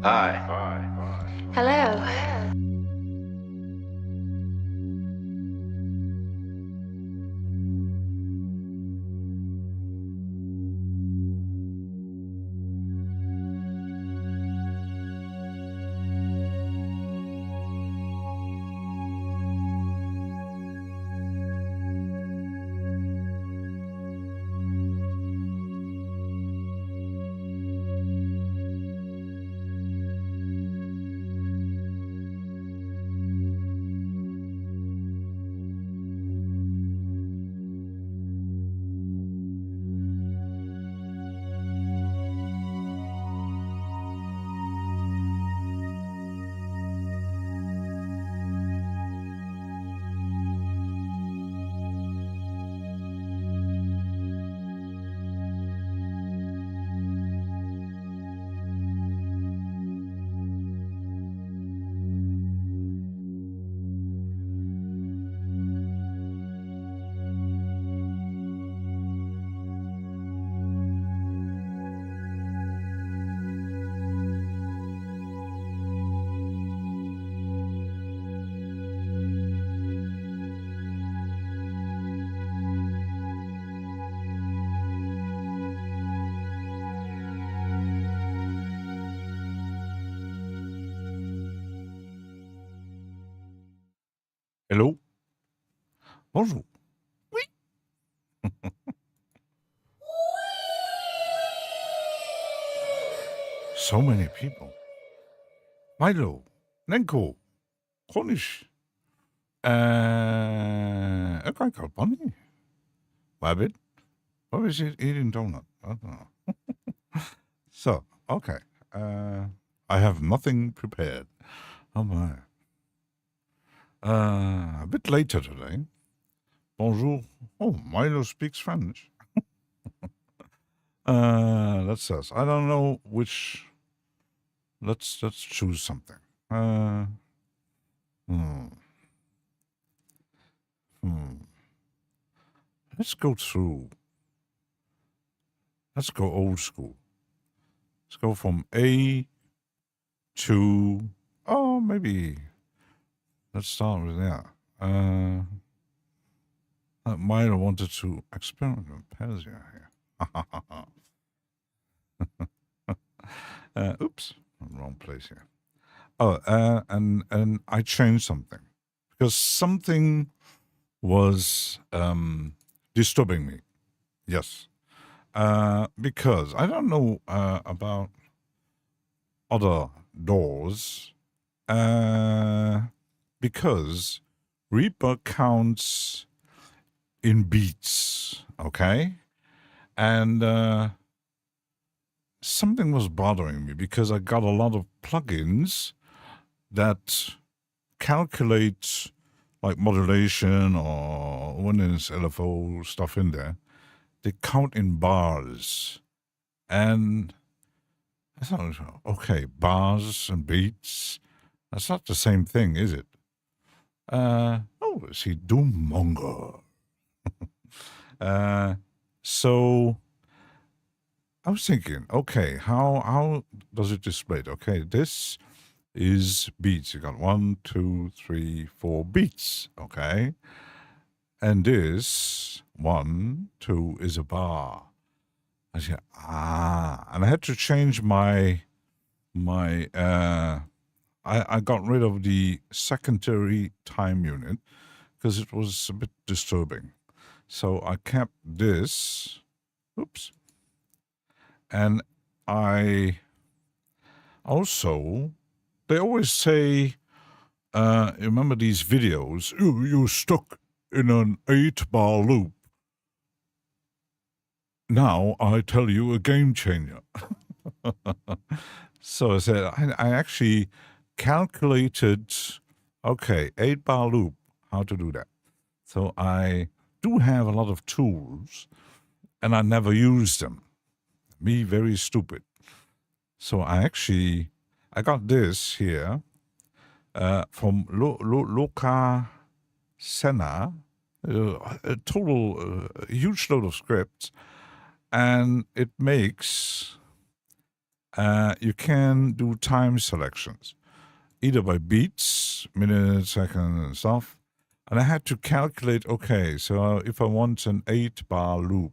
Hi. Hello. Hello. Bonjour. Oui. So many people. Milo, Nenko, Cornish, a guy called Bunny, Rabbit. What is he eating donut? I don't know. So, okay. I have nothing prepared. Oh my. A bit later today. Bonjour. Oh, Milo speaks French. That's us. I don't know which. Let's choose something. Hmm. Let's go through. Let's go old school. Let's go from A to. Oh, maybe. Let's start with that. Myra wanted to experiment with Persia here. Oops, wrong place here. Oh, and I changed something because something was disturbing me. Yes, because I don't know about other doors. Because Reaper counts in beats, okay? And something was bothering me because I got a lot of plugins that calculate like modulation or when there's LFO stuff in there, they count in bars. And I thought, okay, bars and beats, that's not the same thing, is it? See, Doommonger. So I was thinking, okay, how does it display it? Okay, this is beats. You got 1, 2, 3, 4 beats. Okay, and this 1, 2 is a bar. I said, and I had to change my. I got rid of the secondary time unit because it was a bit disturbing. So I kept this. Oops. And I also, they always say, remember these videos, you're stuck in an 8-bar loop. Now I tell you a game changer. So I said, I actually calculated, okay, 8-bar loop, how to do that. So I do have a lot of tools, and I never use them. Me, very stupid. So I got this here from Luca Senna, a total huge load of scripts, and it makes you can do time selections, either by beats, minutes, seconds, and stuff. And I had to calculate, okay, so if I want an 8-bar loop,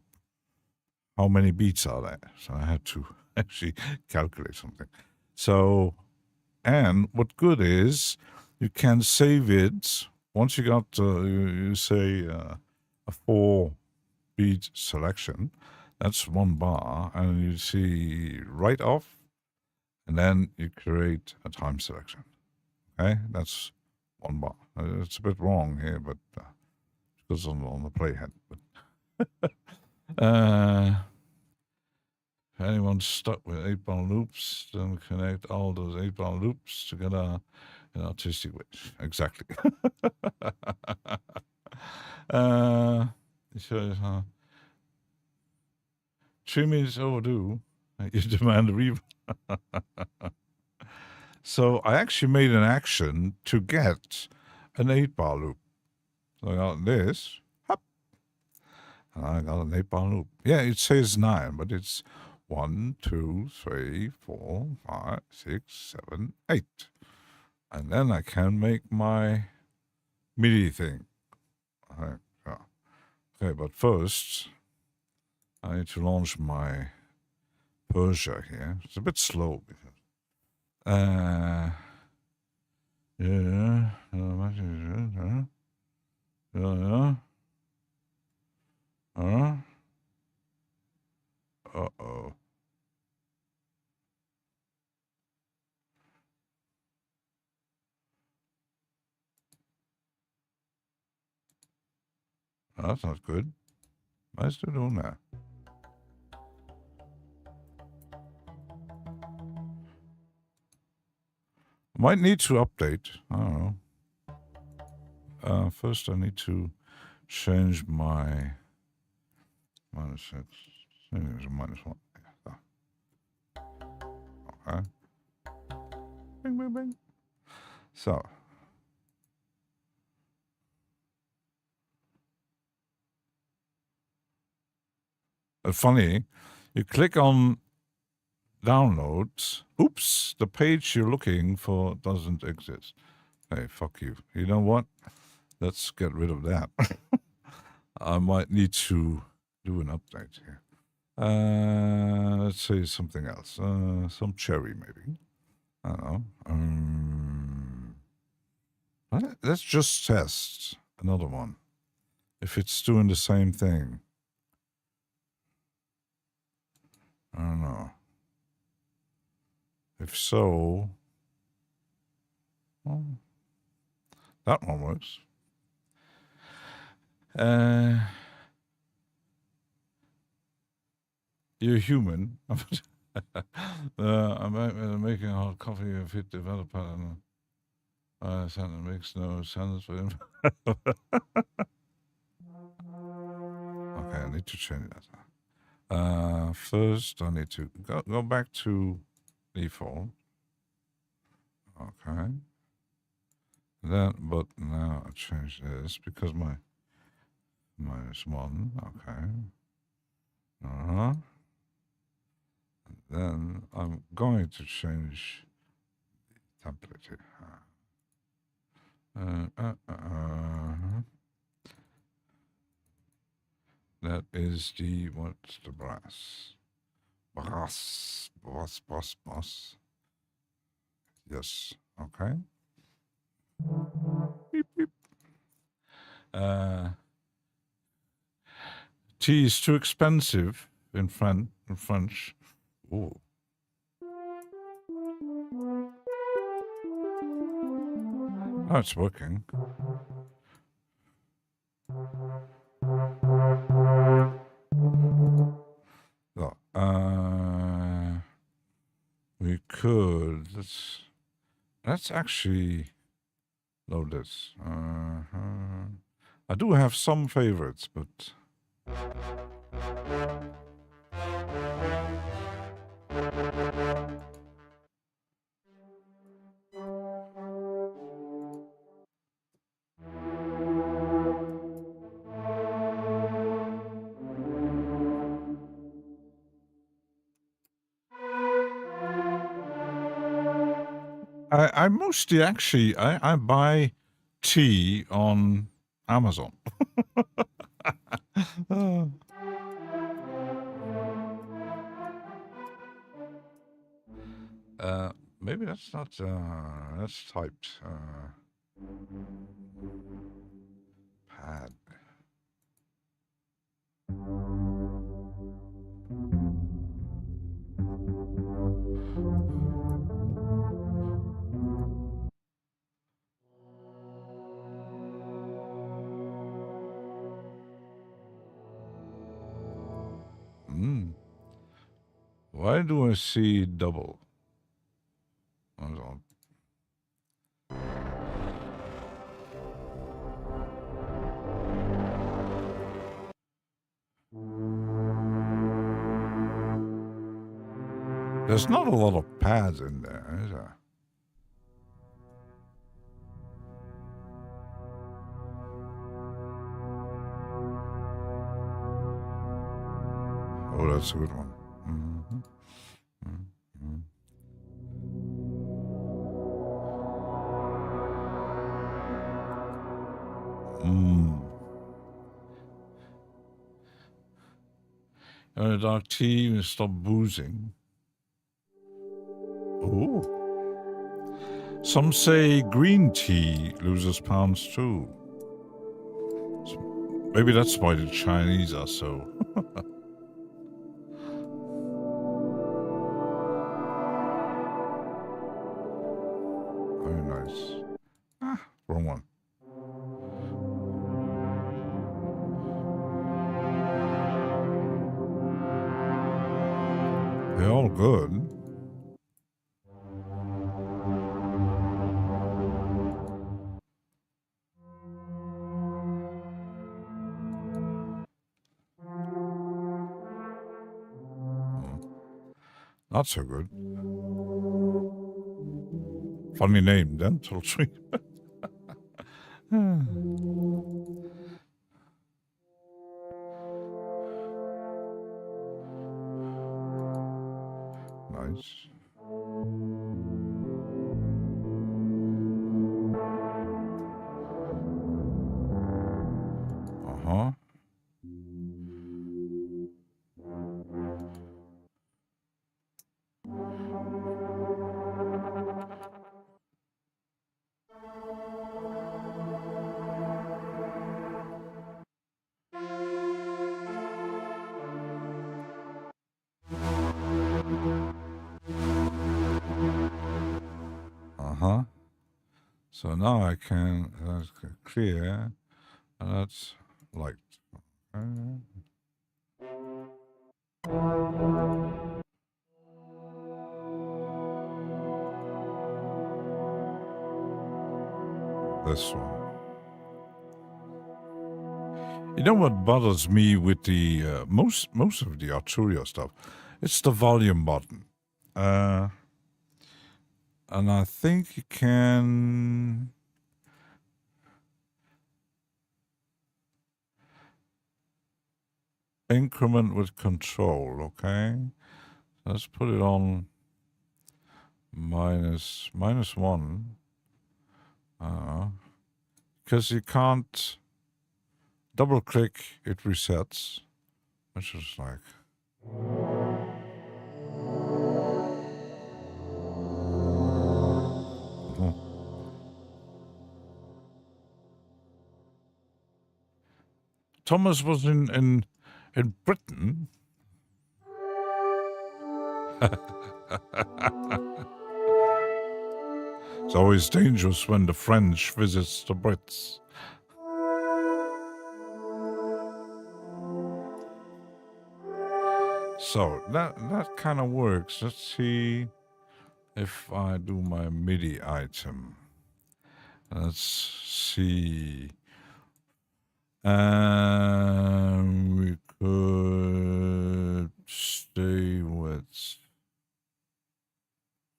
how many beats are there? So I had to actually calculate something. So, and what good is, you can save it once you got, you say, a 4-beat selection. That's 1 bar, and you see right off, and then you create a time selection. Okay, that's 1 bar. It's a bit wrong here, but because on the playhead. But if anyone's stuck with 8-bar loops, then connect all those 8-bar loops together in artistic ways. Exactly. So, 3 minutes overdue. You demand a reverb. So I actually made an action to get an 8-bar loop. So I got this, hop, and I got an 8-bar loop. Yeah, it says 9, but it's 1, 2, 3, 4, 5, 6, 7, 8. And then I can make my MIDI thing. Okay, but first I need to launch my Persia here. It's a bit slow because yeah. Uh-oh. That's not good. Why is it doing that? Might need to update. I don't know. First, I need to change my -6. It's a -1. Okay. Bing, bing, bing. So. Funny, you click on downloads. Oops, the page you're looking for doesn't exist. Hey, fuck you. You know what? Let's get rid of that. I might need to do an update here. Let's say something else. Some cherry, maybe. I don't know. Let's just test another one. If it's doing the same thing. I don't know. If so, well, that one works. You're human. I'm making a hot coffee if it develop pattern. It makes no sense for him. Okay, I need to change that. First, I need to go back to default. Okay. Then, but now I change this because my -1. Okay. Then I'm going to change the template here. That is the, what's the brass? Brass. Yes, okay. Beep, beep. Tea is too expensive in French. Ooh. Oh, it's working. So, we could, let's actually load this. I do have some favorites, but I mostly actually I buy tea on Amazon. Maybe that's not that's typed pad. Why do I see double? Hold on. There's not a lot of pads in there, is there? Oh, that's a good one. Mm-hmm. Mm-hmm. Dark tea and stop boozing. Oh. Some say green tea loses pounds too. So maybe that's why the Chinese are so. Very nice. Wrong one. They're all good. Not so good. Funny name, dental treatment. Nice. Uh-huh. Uh-huh. So now I can, that's clear, and that's light. This one. You know what bothers me with the most of the Arturio stuff? It's the volume button. And I think you can increment with control, okay? Let's put it on minus one. Because you can't double click, it resets, which is like. Thomas was in Britain. It's always dangerous when the French visits the Brits. So that kind of works. Let's see if I do my MIDI item. Let's see. And we could stay with.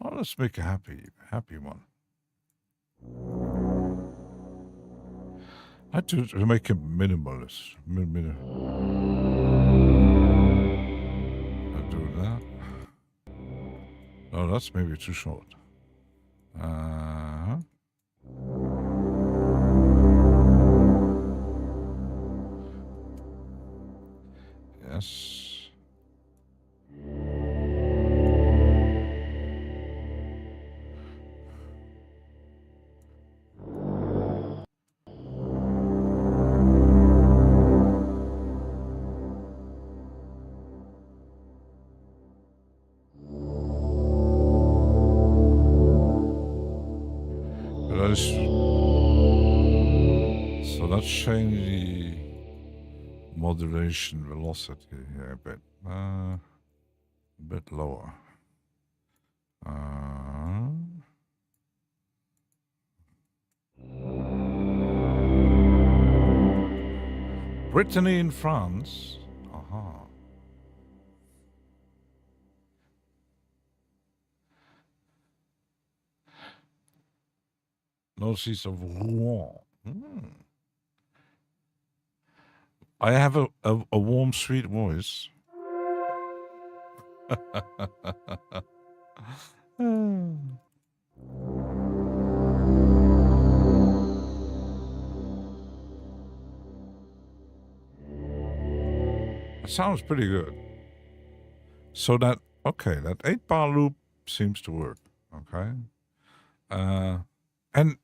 Oh, let's make a happy one. I had to make it minimalist. I'll do that. Oh, that's maybe too short. Uh, yes. That is, so let's change the modulation velocity here a bit lower. Brittany in France. Aha. Northeast of Rouen. I have a warm, sweet voice. It sounds pretty good. So that 8-bar loop seems to work. Okay. And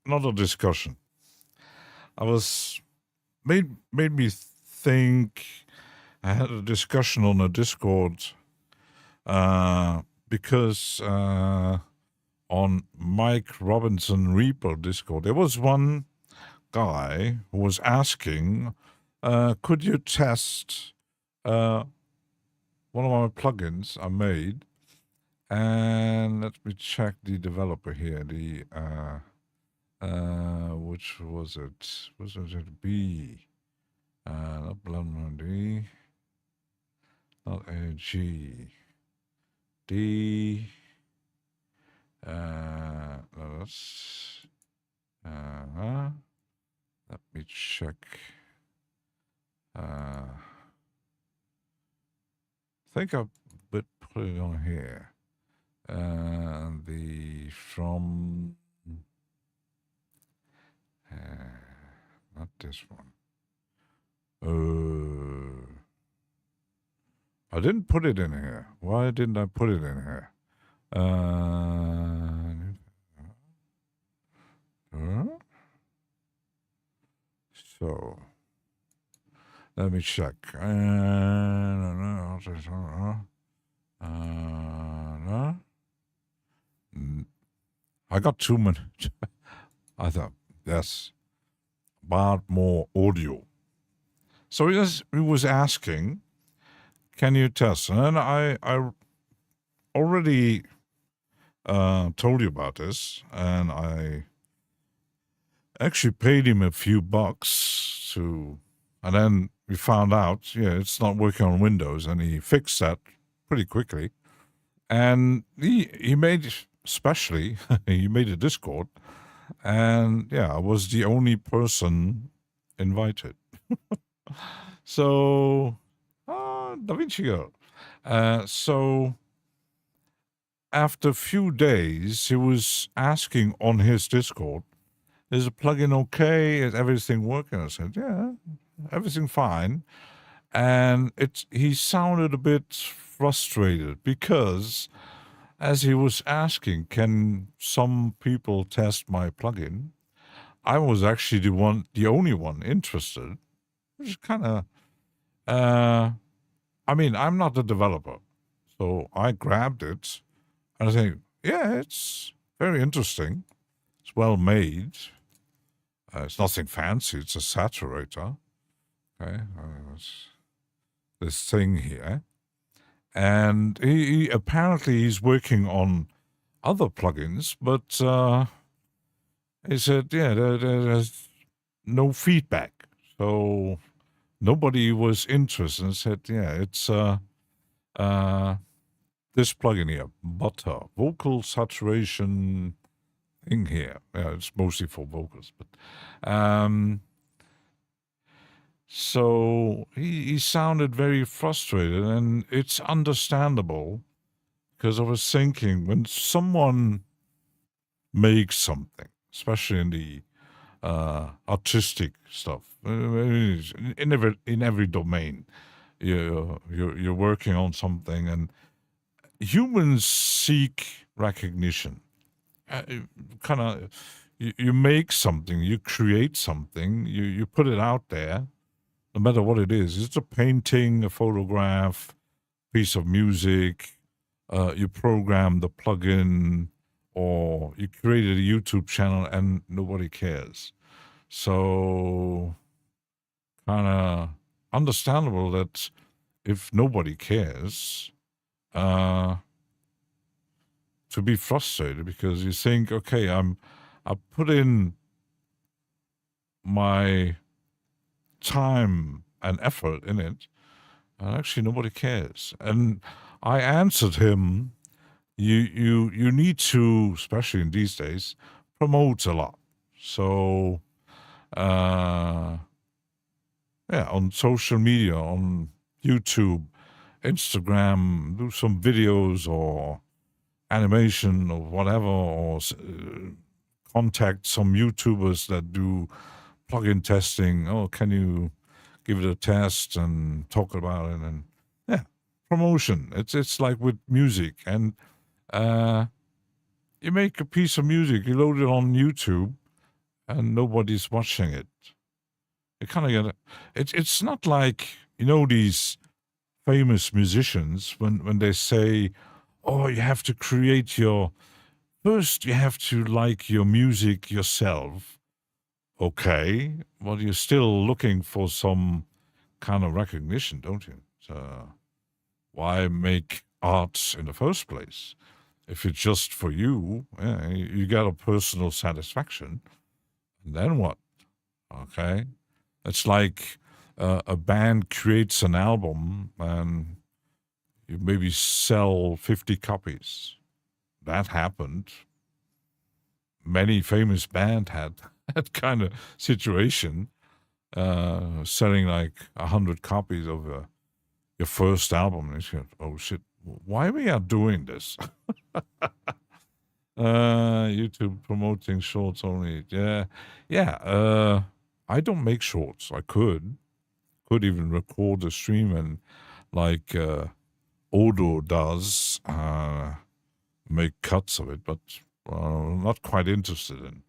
another discussion. I was made me think. I had a discussion on a Discord because on Mike Robinson Reaper Discord there was one guy who was asking, could you test one of my plugins I made? And let me check the developer here. The which was it? Was it B? Not D. Not A, G. D. No, that's. Let me check. I think I would put it on here. The from. Not this one. I didn't put it in here. Why didn't I put it in here? So let me check. I got 2 minutes. I thought, yes, but more audio. So he was asking, can you test? And then I already told you about this, and I actually paid him a few bucks to, and then we found out, it's not working on Windows, and he fixed that pretty quickly. And he made, especially, he made a Discord, and I was the only person invited. So, Da Vinci Girl. So, after a few days, he was asking on his Discord, is the plugin okay? Is everything working? I said, yeah, everything fine. And he sounded a bit frustrated because as he was asking, can some people test my plugin? I was actually the only one interested, which is kind of, I mean, I'm not a developer. So I grabbed it and I think, yeah, it's very interesting. It's well made. It's nothing fancy. It's a saturator. Okay. This thing here. And he apparently he's working on other plugins, but he said, there's no feedback. So nobody was interested and said, it's this plugin here, Butter, vocal saturation thing here. Yeah, it's mostly for vocals, but so he sounded very frustrated, and it's understandable because I was thinking when someone make something, especially in the artistic stuff. In every domain, you're working on something, and humans seek recognition. Kind of, you make something, you create something, you put it out there, no matter what it is. It's a painting, a photograph, piece of music. You program the plugin, or you created a YouTube channel, and nobody cares. So, kind of understandable that if nobody cares, uh, to be frustrated, because you think, okay, I put in my time and effort in it, and actually nobody cares. And I answered him, you need to, especially in these days, promote a lot. So uh, yeah, on social media, on YouTube, Instagram, do some videos or animation or whatever, or contact some YouTubers that do plugin testing. Oh, can you give it a test and talk about it? And yeah, promotion. It's like with music, and uh, you make a piece of music, you load it on YouTube, and nobody's watching it. You kind of get it. It's not like, these famous musicians when they say, "Oh, you have to create your first. You have to like your music yourself." Okay, well, you're still looking for some kind of recognition, don't you? So why make art in the first place? If it's just for you, yeah, you got a personal satisfaction. And then what? Okay, it's like a band creates an album and you maybe sell 50 copies. That happened. Many famous band had that kind of situation, selling like 100 copies of your first album. And you said, oh shit, why we are doing this? YouTube promoting shorts only. Yeah, yeah. I don't make shorts. I could even record a stream, and like Odo does, make cuts of it, but not quite interested in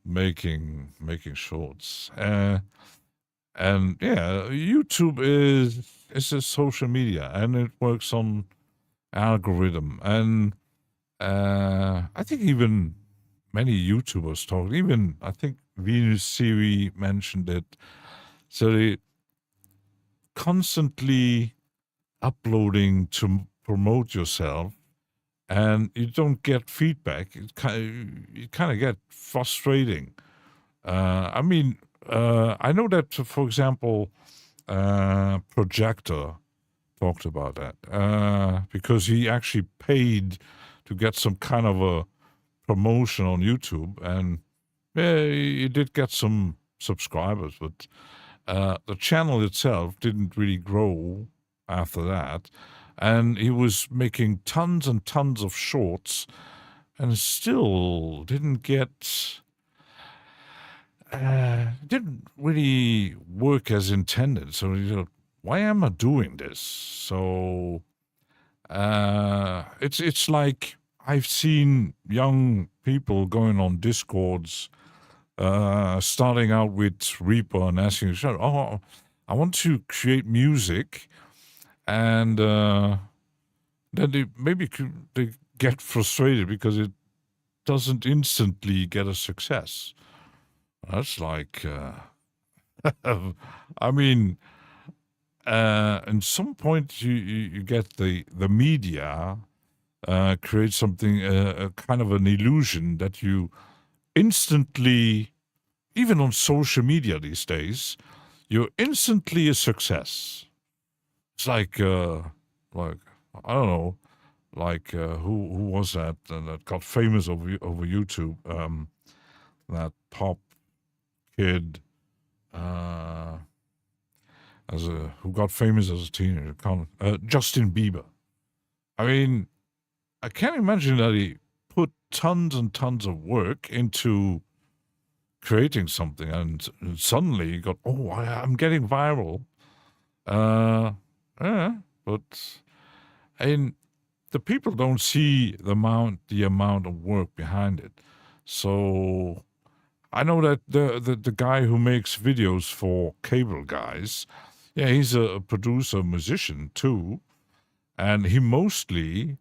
making shorts. And yeah, YouTube is a social media, and it works on algorithm. And I think even many YouTubers talk. Even I think Venus Siri mentioned it. So they constantly uploading to promote yourself, and you don't get feedback. You kind of get frustrating. I mean, I know that, for example, Projector talked about that because he actually paid to get some kind of a promotion on YouTube, and yeah, he did get some subscribers, but the channel itself didn't really grow after that. And he was making tons and tons of shorts and still didn't really work as intended. So why am I doing this? So it's like I've seen young people going on Discords, starting out with Reaper and asking, "Oh, I want to create music," and then they get frustrated because it doesn't instantly get a success. That's like, I mean, at some point you get the media create something, a kind of an illusion that you instantly, even on social media these days, you're instantly a success. It's like I don't know, like who was that that got famous over YouTube? That pop kid, uh, who got famous as a teenager, Justin Bieber. I mean, I can't imagine that he put tons and tons of work into creating something, and suddenly you got, oh, I'm getting viral. Yeah, but and the people don't see the amount of work behind it. So I know that the guy who makes videos for cable guys, yeah, he's a producer, musician too, and he mostly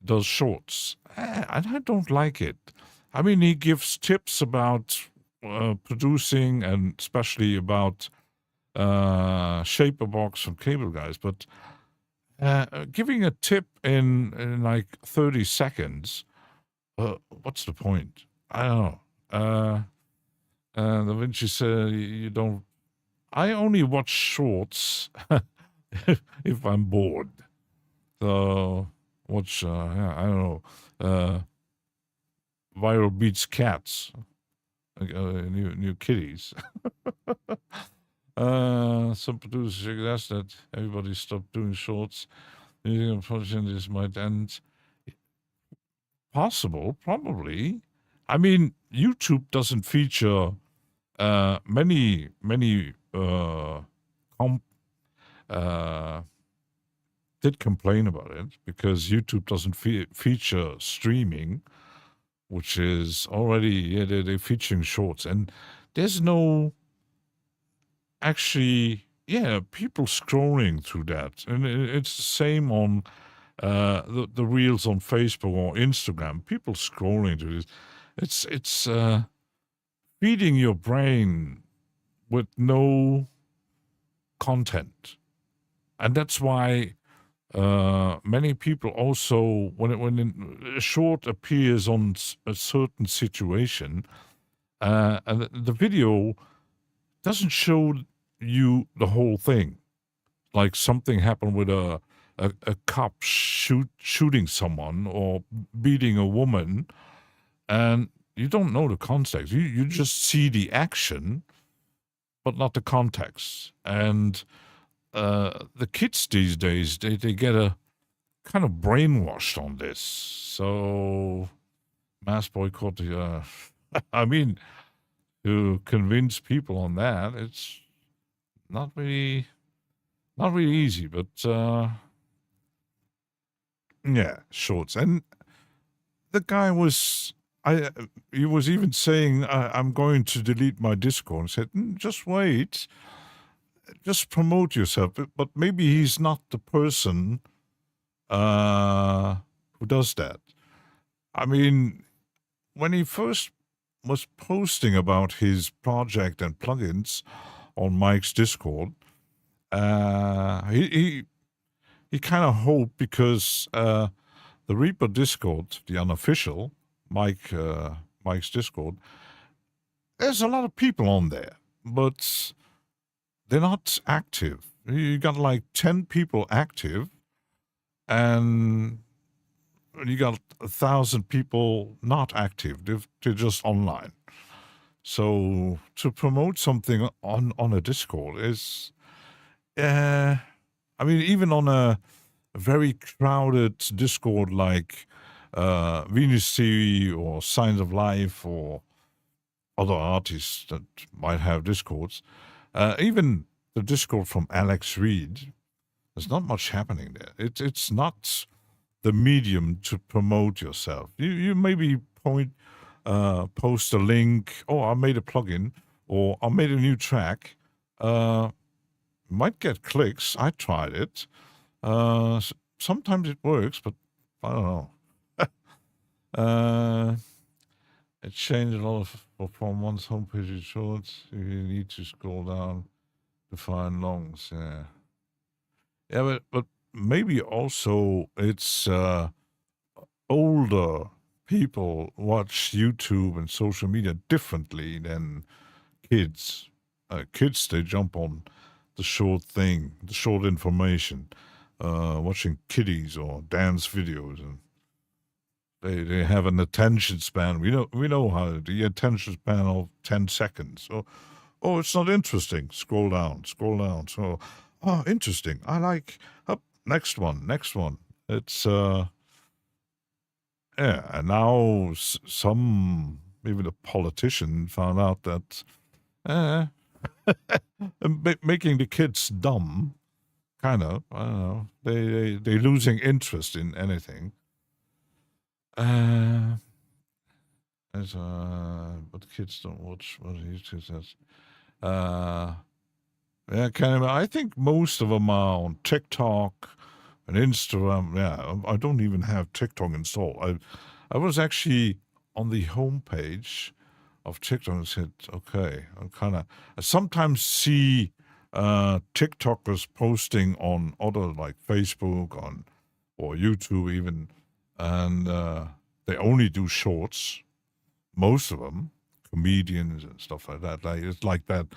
does shorts, and I don't like it. I mean, he gives tips about producing, and especially about shape a box from cable guys, but giving a tip in like 30 seconds, what's the point? I don't know. Da Vinci said you don't. I only watch shorts if I'm bored. So watch, yeah, I don't know. Viral beats cats, new kitties. Some producers suggest that everybody stop doing shorts. Using a function this might end. Possible, probably. I mean, YouTube doesn't feature many did complain about it because YouTube doesn't feature streaming, which is already, yeah, they're featuring shorts, and there's no actually, yeah, people scrolling through that, and it's the same on the reels on Facebook or Instagram. People scrolling through this. It's feeding your brain with no content, and that's why many people also, when a short appears on a certain situation, and the video doesn't show you the whole thing. Like something happened with a cop shooting someone or beating a woman, and you don't know the context. You just see the action, but not the context. And the kids these days, they get a kind of brainwashed on this. So mass boycott. I mean, to convince people on that, it's not really easy. But yeah, shorts. And the guy was. He was even saying, "I'm going to delete my Discord." And said, "Just wait, just promote yourself." But maybe he's not the person who does that. I mean, when he first was posting about his project and plugins on Mike's Discord, he kind of hoped because the Reaper Discord, the unofficial Mike's Discord, there's a lot of people on there, but they're not active. You got like 10 people active, and you got 1,000 people not active. They're just online. So to promote something on a Discord is, I mean, even on a very crowded Discord like Venus Theory or Signs of Life or other artists that might have Discords, even the Discord from Alex Reed, there's not much happening there. It's not the medium to promote yourself. You maybe post a link. Oh, I made a plugin, or I made a new track. Might get clicks. I tried it. Sometimes it works, but I don't know. It changed a lot from one's homepage to shorts. You need to scroll down to find longs. Yeah, yeah, but maybe also it's older people watch YouTube and social media differently than kids. Kids, they jump on the short thing, the short information, watching kiddies or dance videos, and they have an attention span. We know how the attention span of 10 seconds. So, oh, it's not interesting. Scroll down, scroll down. So, oh, interesting. I like. Up, next one. It's Yeah, and now some, even a politician, found out that uh, making the kids dumb, kind of. I don't know. They losing interest in anything. As but kids don't watch what YouTube says. Uh, yeah, I think most of them are on TikTok and Instagram. Yeah, I don't even have TikTok installed. I was actually on the homepage of TikTok and said, okay, I sometimes see TikTokers posting on other like Facebook or YouTube even, and they only do shorts. Most of them, comedians and stuff like that. Like it's like that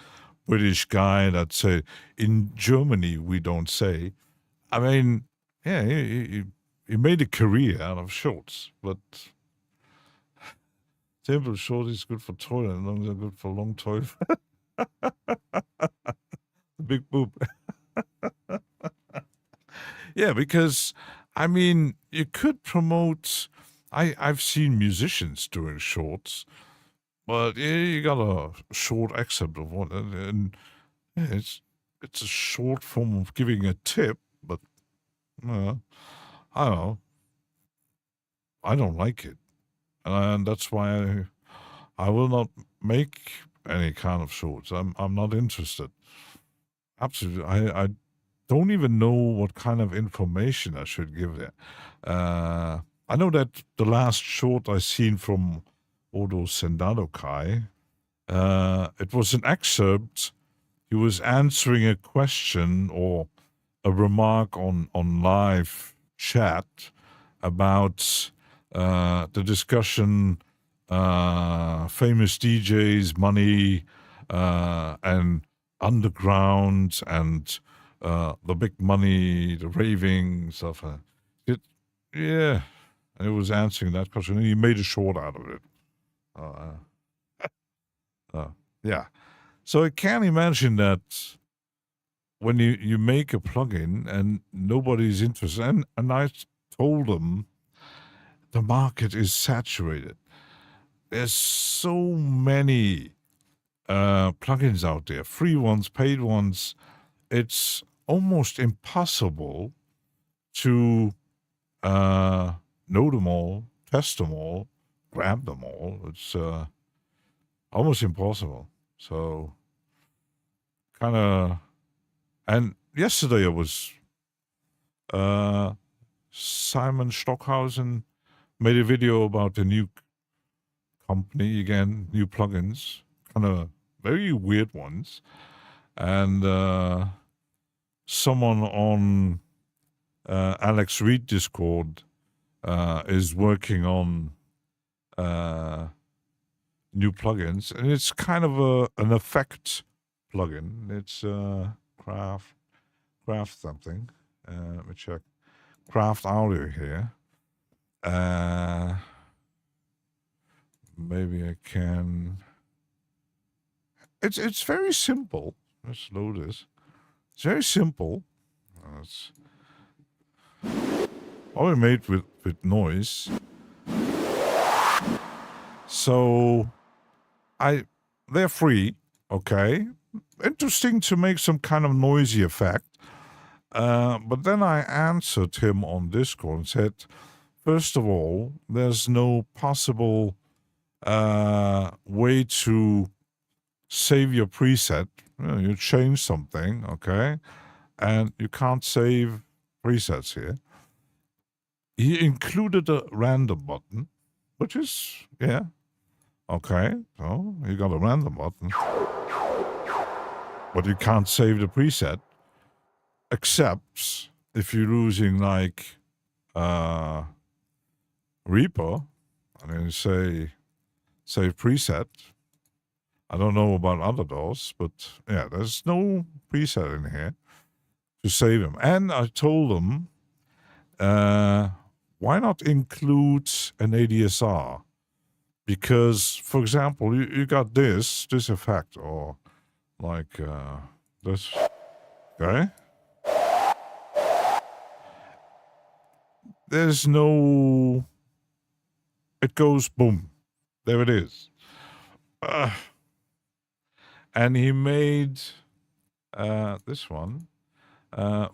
British guy that say in Germany we don't say. I mean, yeah, he made a career out of shorts, but simple short is good for toilet, and long are good for long toilet. Big boob. Yeah, because I mean, you could promote. I've seen musicians doing shorts, but yeah, you got a short excerpt of one, and yeah, it's a short form of giving a tip, but I don't know. I don't like it, and that's why I will not make any kind of shorts. I'm not interested. Absolutely, I don't even know what kind of information I should give there. I know that the last short I seen from Odo Sendado Kai, it was an excerpt. He was answering a question or a remark on live chat about the discussion, famous DJs, money, and underground, and the big money, the raving stuff. It, yeah, and it was answering that question. And he made a short out of it. Yeah. So I can imagine that when you make a plugin and nobody's interested, and I told them the market is saturated. There's so many plugins out there, free ones, paid ones. It's almost impossible to know them all, test them all, grab them all. It's almost impossible. So, kind of. And yesterday it was Simon Stockhausen made a video about the new company again, new plugins, kind of very weird ones. And someone on Alex Reed Discord is working on new plugins, and it's kind of an effect plugin. It's craft something. Let me check. Craft audio here. Maybe I can. It's very simple. Let's load this. It's very simple. It's all made with noise. So they're free, okay. Interesting to make some kind of noisy effect. But then I answered him on Discord and said, first of all, there's no possible way to save your preset. You change something, okay, and you can't save presets here. He included a random button, which is, yeah, okay, so you got a random button, but you can't save the preset, except if you're using like Reaper, and then say save preset. I don't know about other DAWs, but yeah, there's no preset in here to save them. And I told them, why not include an ADSR? Because, for example, you got this effect, or like this, okay? There's no it goes boom. There it is. And he made this one,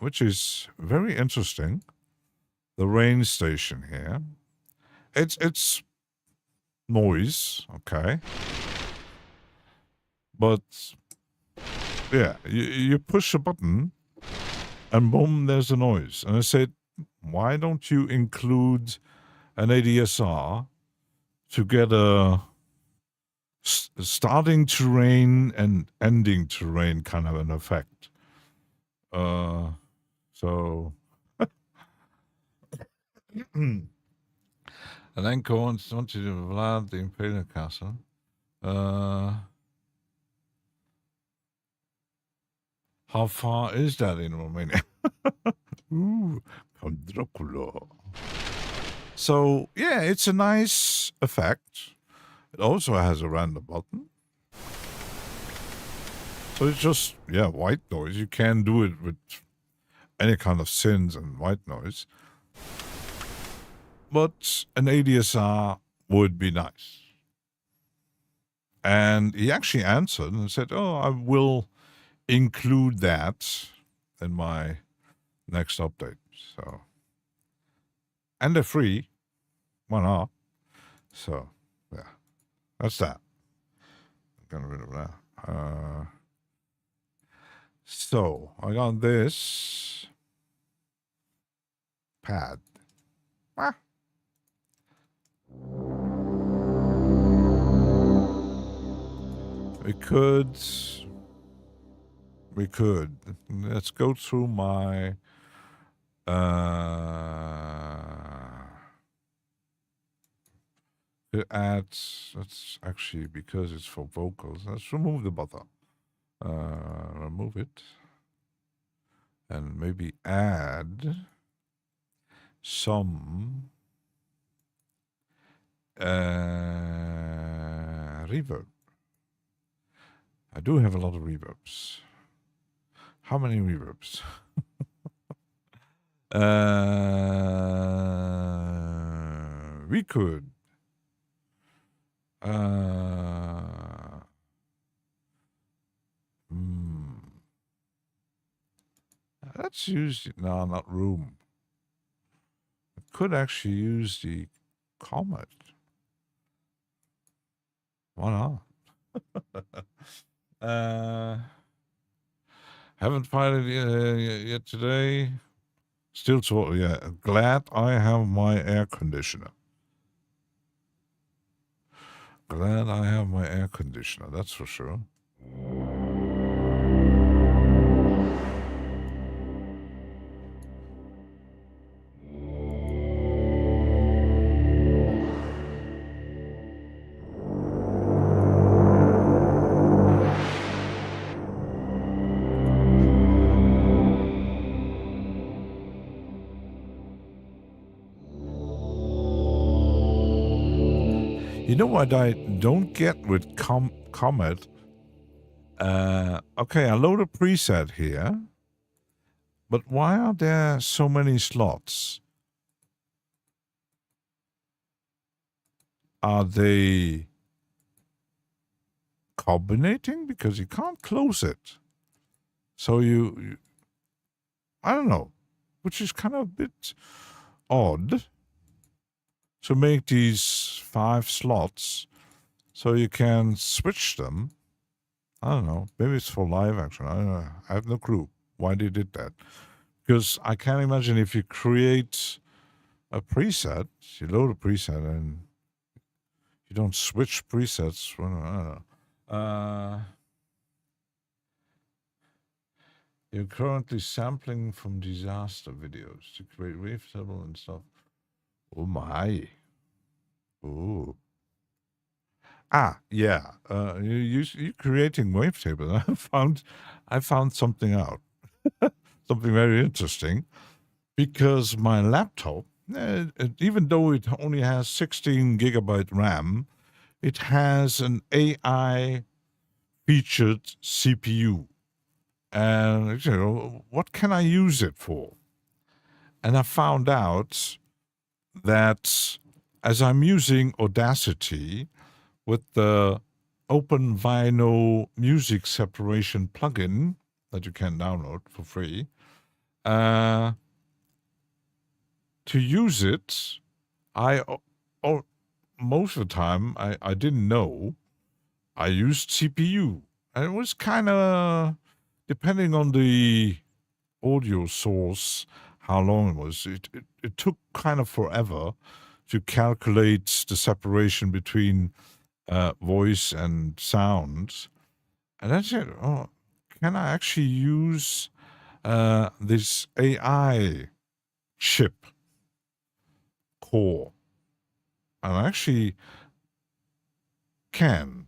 which is very interesting. The rain station here. It's noise, okay, but yeah, you push a button and boom, there's a noise. And I said, why don't you include an ADSR to get a starting to rain and ending to rain kind of an effect? So and then go on to Vlad the Imperial Castle. How far is that in Romania? Ooh, Count Dracula. So yeah, it's a nice effect. It also has a random button. So it's just, white noise. You can do it with any kind of synths and white noise. But an ADSR would be nice. And he actually answered and said, oh, I will include that in my next update. So, and they're free. Why not? So, yeah, that's that. Got rid of that. So I got this pad. Ah. We could. Let's go through my ads. That's actually because it's for vocals. Let's remove the button. Remove it. And maybe add some reverb. I do have a lot of reverbs. How many reverbs? We could. Let's use no, not room. I could actually use the Comet. Why not? Haven't fired it yet today. Still, glad I have my air conditioner. Glad I have my air conditioner, that's for sure. You know what I don't get with Comet? Okay, I load a preset here, but why are there so many slots? Are they combinating? Because you can't close it. So you I don't know, which is kind of a bit odd. To make these 5 slots so you can switch them. I don't know. Maybe it's for live action. I don't know. I have no clue why they did that. Because I can't imagine if you create a preset, you load a preset and you don't switch presets. Well, I don't know. You're currently sampling from disaster videos to create wavetable and stuff. Oh my. Ooh. Yeah. You creating wavetables. I found something out. Something very interesting. Because my laptop, even though it only has 16 gigabyte RAM, it has an AI featured CPU. And what can I use it for? And I found out that as I'm using Audacity with the Open Vinyl music separation plugin that you can download for free, to use it, I most of the time I didn't know. I used CPU, and it was kind of depending on the audio source, how long it was. It took kind of forever to calculate the separation between voice and sound. And then I said, oh, can I actually use this AI chip core? And I actually can.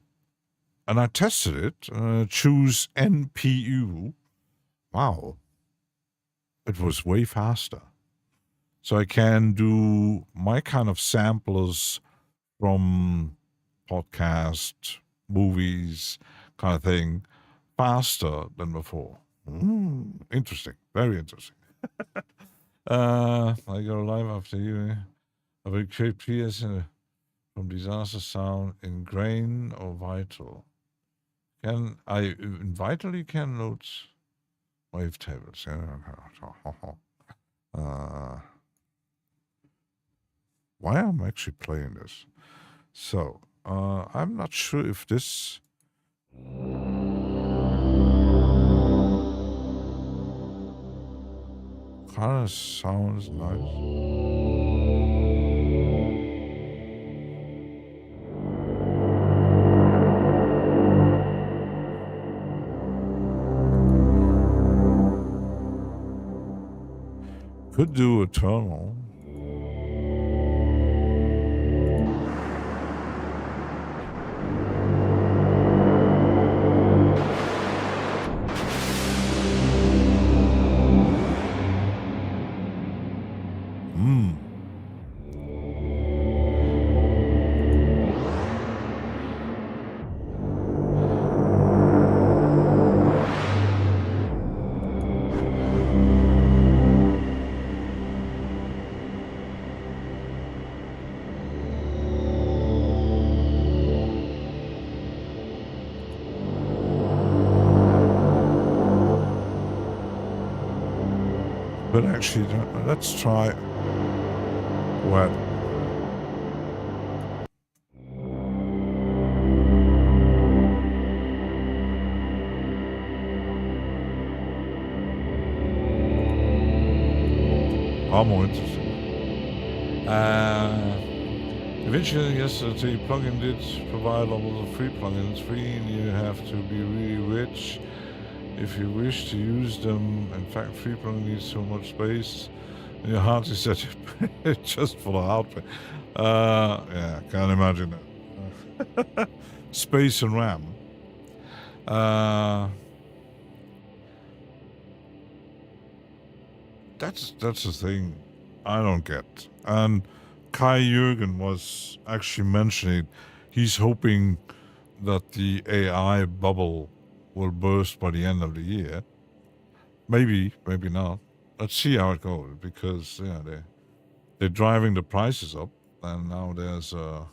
And I tested it, choose NPU. Wow, it was way faster. So I can do my kind of samplers from podcast, movies, kind of thing, faster than before. Interesting. Very interesting. I go live after you. A very quick PS from disaster sound in grain or vital. Can I in vital you can load wavetables? Why am I actually playing this? So I'm not sure if this kind of sounds nice. Could do Eternal. But actually, let's try what. Far more interesting. Eventually, yesterday, plugin did provide all the free plugins. Free, and you have to be really rich if you wish to use them. In fact, free plugin needs so much space. And your heart is set just for the hardware. Yeah, can't imagine that. Space and RAM. That's the thing I don't get. And Kai Jürgen was actually mentioning he's hoping that the AI bubble will burst by the end of the year. Maybe, maybe not. Let's see how it goes because they're driving the prices up, and now there's a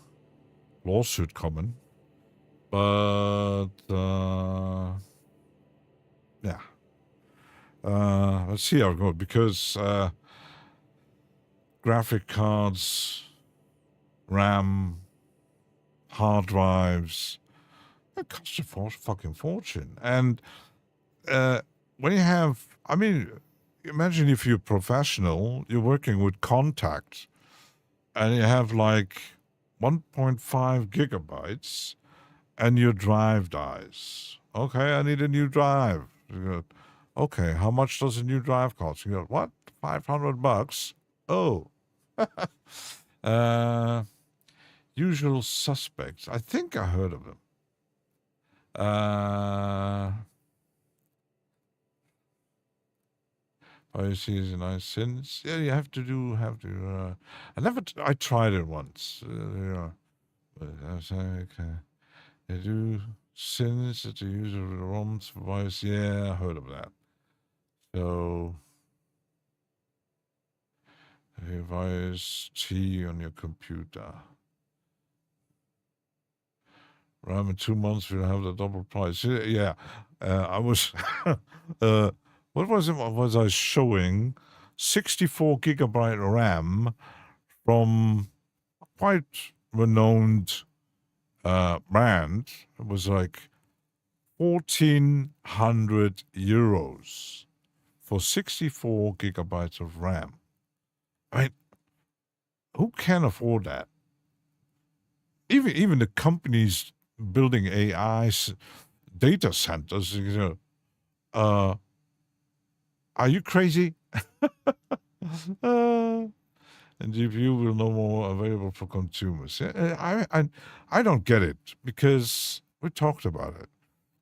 lawsuit coming. But yeah, let's see how it goes because graphic cards, RAM, hard drives, it costs a fucking fortune. And when you have, I mean, imagine if you're professional, you're working with contacts, and you have like 1.5 gigabytes, and your drive dies. Okay, I need a new drive. You go, okay, how much does a new drive cost? You go, what? $500? Oh. Usual Suspects. I think I heard of them. Piracy is a nice sense. Yeah, you have to. I tried it once. But I was like, they do sins that the user ROMs for virus. Yeah, I heard of that. So, Device T on your computer. RAM in 2 months we'll have the double price. Yeah. I was what was it? What was I showing? 64 gigabyte RAM from quite renowned brand. It was like 1,400 euros for 64 gigabytes of RAM. I mean, who can afford that? Even the companies building AI data centers, are you crazy? And GPU will no more available for consumers. I don't get it because we talked about it.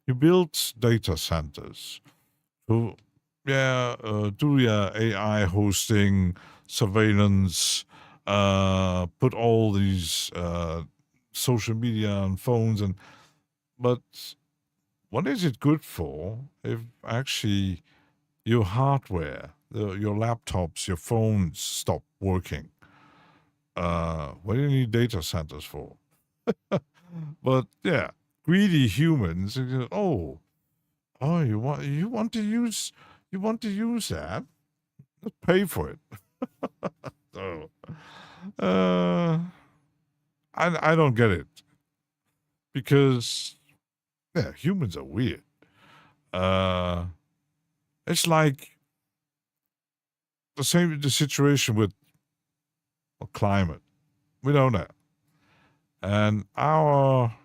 You build data centers to do your AI hosting, surveillance, put all these social media on phones, but what is it good for if actually your hardware, your laptops, your phones stop working? What do you need data centers for? But yeah, greedy humans. You want to use that? Let's pay for it. So, I don't get it because yeah, humans are weird. It's like the situation with climate. We don't know, and our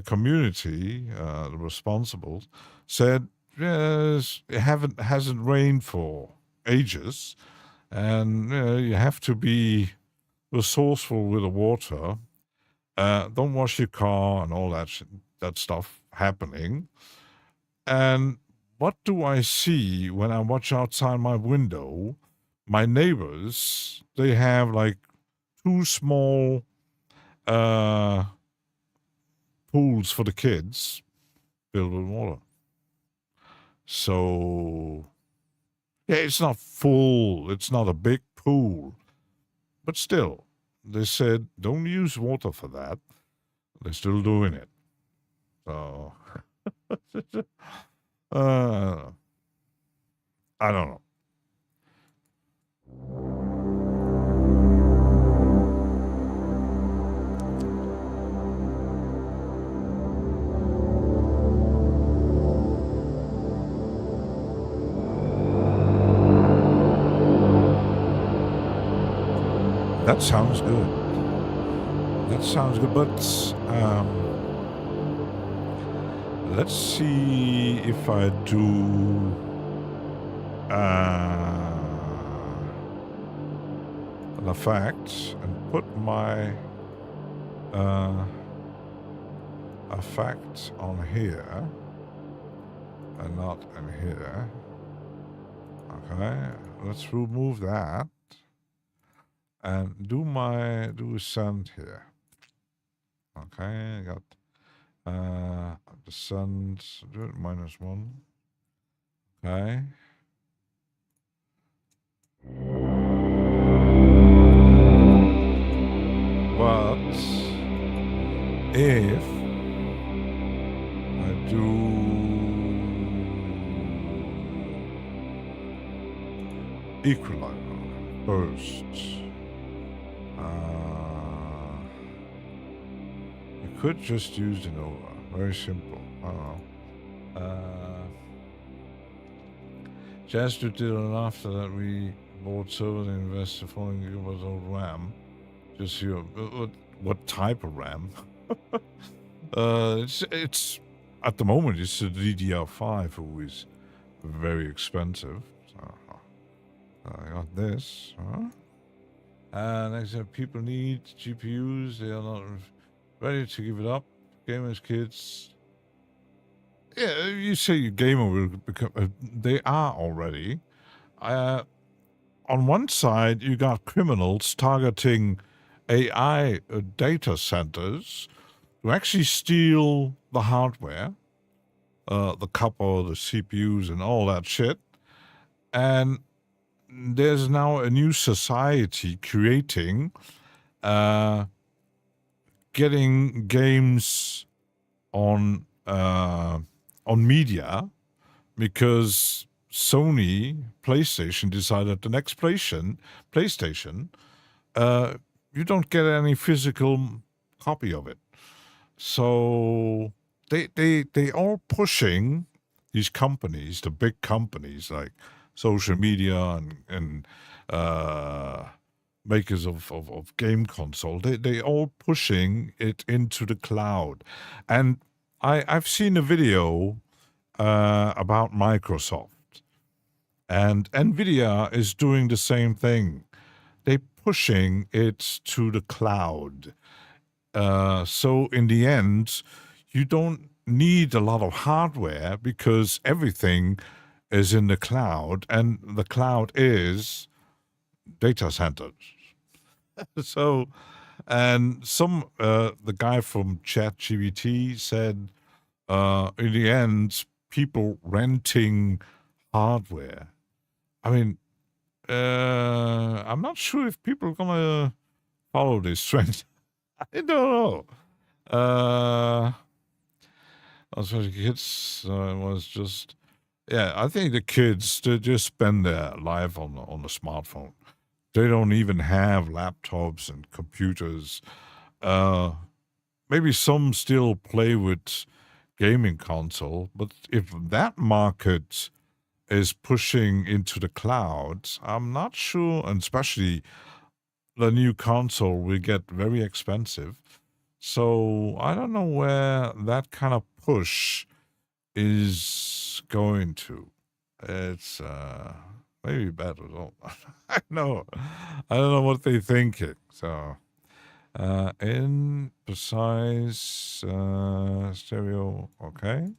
community, the responsibles, said yes, it hasn't rained for ages, and you have to be resourceful with the water. Don't wash your car and all that stuff happening. And what do I see when I watch outside my window? My neighbors, they have like two small pools for the kids filled with water. So, yeah, it's not full, it's not a big pool, but still, they said don't use water for that. They're still doing it. So, I don't know. That sounds good. That sounds good, but let's see if I do an effect and put my effect on here and not in here. Okay, let's remove that and do a send here. Okay, I got the send, do it -1. Okay. But if I do equalizer first, you could just use the Nova. Very simple. I don't know. Just did it, and after that we bought servers and invested 4 gigabytes of RAM. Just here, what type of RAM? It's at the moment it's a DDR5, who is very expensive. So I got this. And I said people need GPUs. They are not ready to give it up. Gamers, kids. Yeah, you say your gamer will become. They are already. On one side, you got criminals targeting AI data centers to actually steal the hardware, the copper, the CPUs, and all that shit. And there's now a new society creating, uh, getting games on media because Sony PlayStation decided the next PlayStation, uh, you don't get any physical copy of it. So they all pushing these companies, the big companies like social media and uh, makers of game console. They all pushing it into the cloud, and I've seen a video about Microsoft, and Nvidia is doing the same thing. They pushing it to the cloud. So in the end, you don't need a lot of hardware because everything is in the cloud, and the cloud is data centers. So, and the guy from ChatGPT said, in the end, people renting hardware. I mean, I'm not sure if people are gonna follow this trend. I don't know. Uh, Especially kids, it was just, yeah. I think the kids they just spend their life on the smartphone. They don't even have laptops and computers. Uh, Maybe some still play with gaming console, but if that market is pushing into the cloud, I'm not sure, and especially the new console will get very expensive. So I don't know where that kind of push is going to. It's maybe bad result. I know. I don't know what they thinking. So in precise stereo, okay.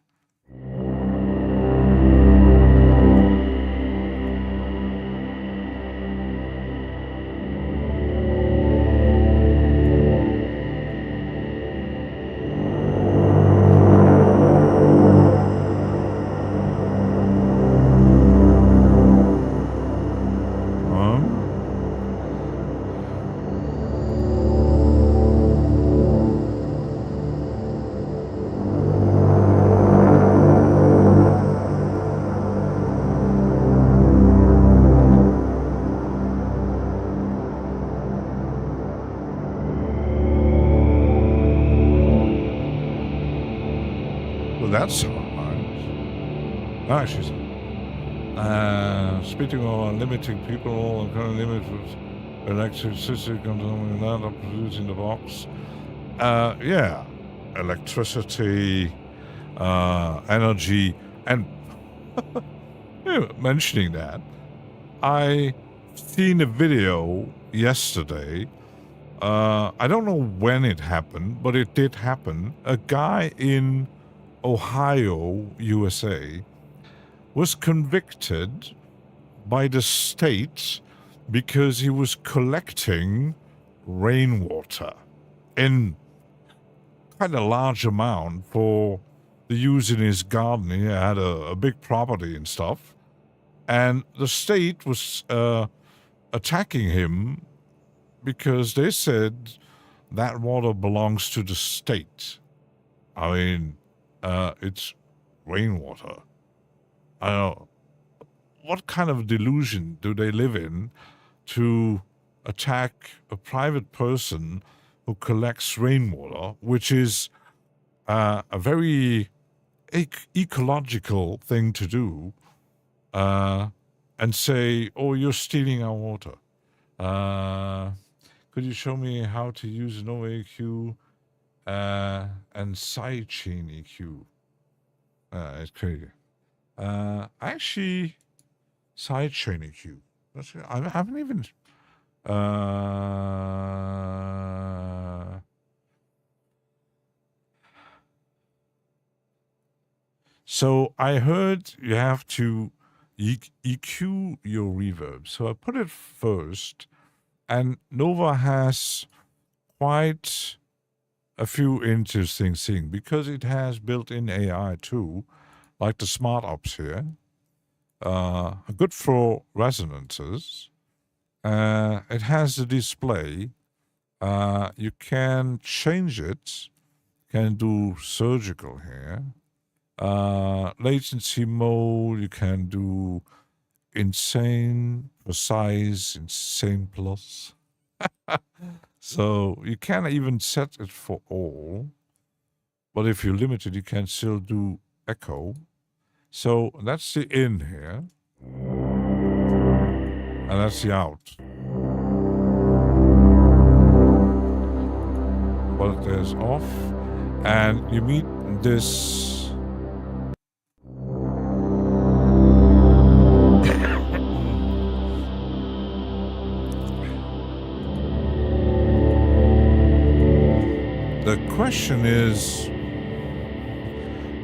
Well, that's nice. Nice. Speaking of limiting people, current limit with electricity consuming land of producing the box. Yeah, electricity, energy, and mentioning that, I seen a video yesterday. I don't know when it happened, but it did happen. A guy in Ohio, USA, was convicted by the state because he was collecting rainwater in quite a large amount for the use in his garden. He had a big property and stuff. And the state was attacking him because they said that water belongs to the state. I mean, it's rainwater. I don't know. What kind of delusion do they live in to attack a private person who collects rainwater, which is a very ecological thing to do, and say, "Oh, you're stealing our water." Could you show me how to use no EQ and sidechain EQ? It's crazy. Actually, sidechain EQ. I haven't even. Uh, so I heard you have to EQ your reverb. So I put it first, and Nova has quite a few interesting things because it has built-in AI too, like the smart ops here. good for resonances. It has a display. You can change it. Can do surgical here. Latency mode. You can do insane, precise, insane plus. So you can even set it for all. But if you limit it, you can still do echo. So that's the in here. And that's the out. But there's off. And you meet this. The question is,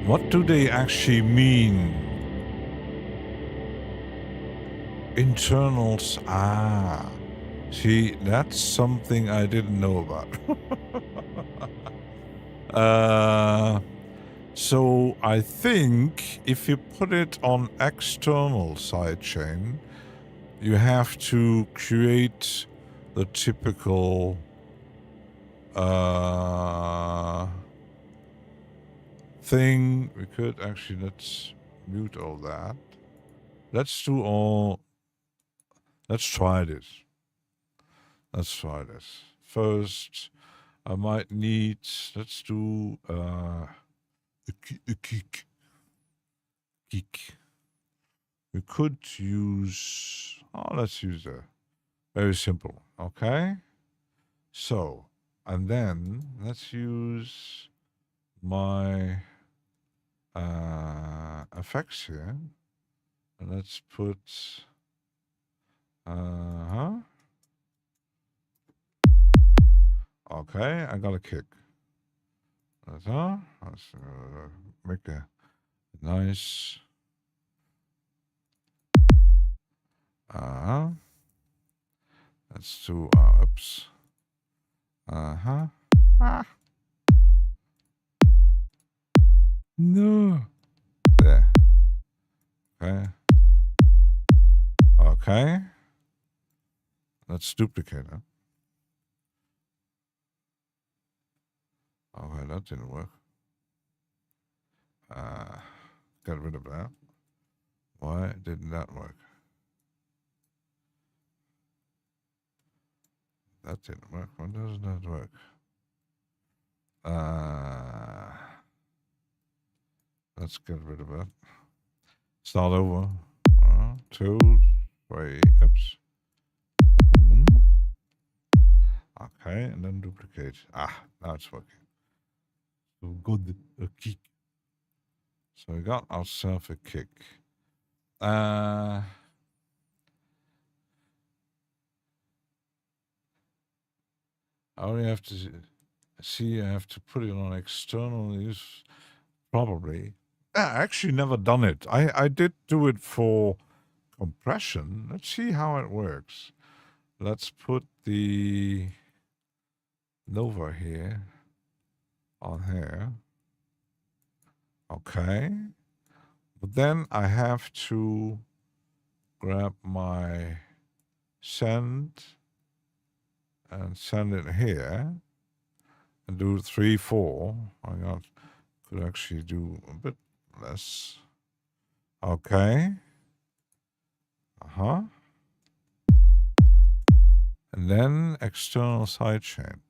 what do they actually mean? Internals. See, that's something I didn't know about. So I think if you put it on external sidechain, you have to create the typical thing. We could actually, let's mute all that. Let's try this. First, I might need, let's do a kick. We could use, let's use a very simple, okay? So, and then let's use my effects here. And let's put, okay, I got a kick. Let's make a nice, let's do, oops. No. There. Okay. Okay. Let's duplicate it. Okay, that didn't work. Get rid of that. Why didn't that work? That didn't work. Why doesn't that work? Let's get rid of it. Start over. 2, 3, oops. Okay, and then duplicate. Now it's working. So good, a kick. So we got ourselves a kick. I only have to see, I have to put it on external use, probably. I actually never done it. I did do it for compression. Let's see how it works. Let's put the Nova here on here. Okay. But then I have to grab my send and send it here and do 3, 4. Could actually do a bit less. Okay. And then external sidechain.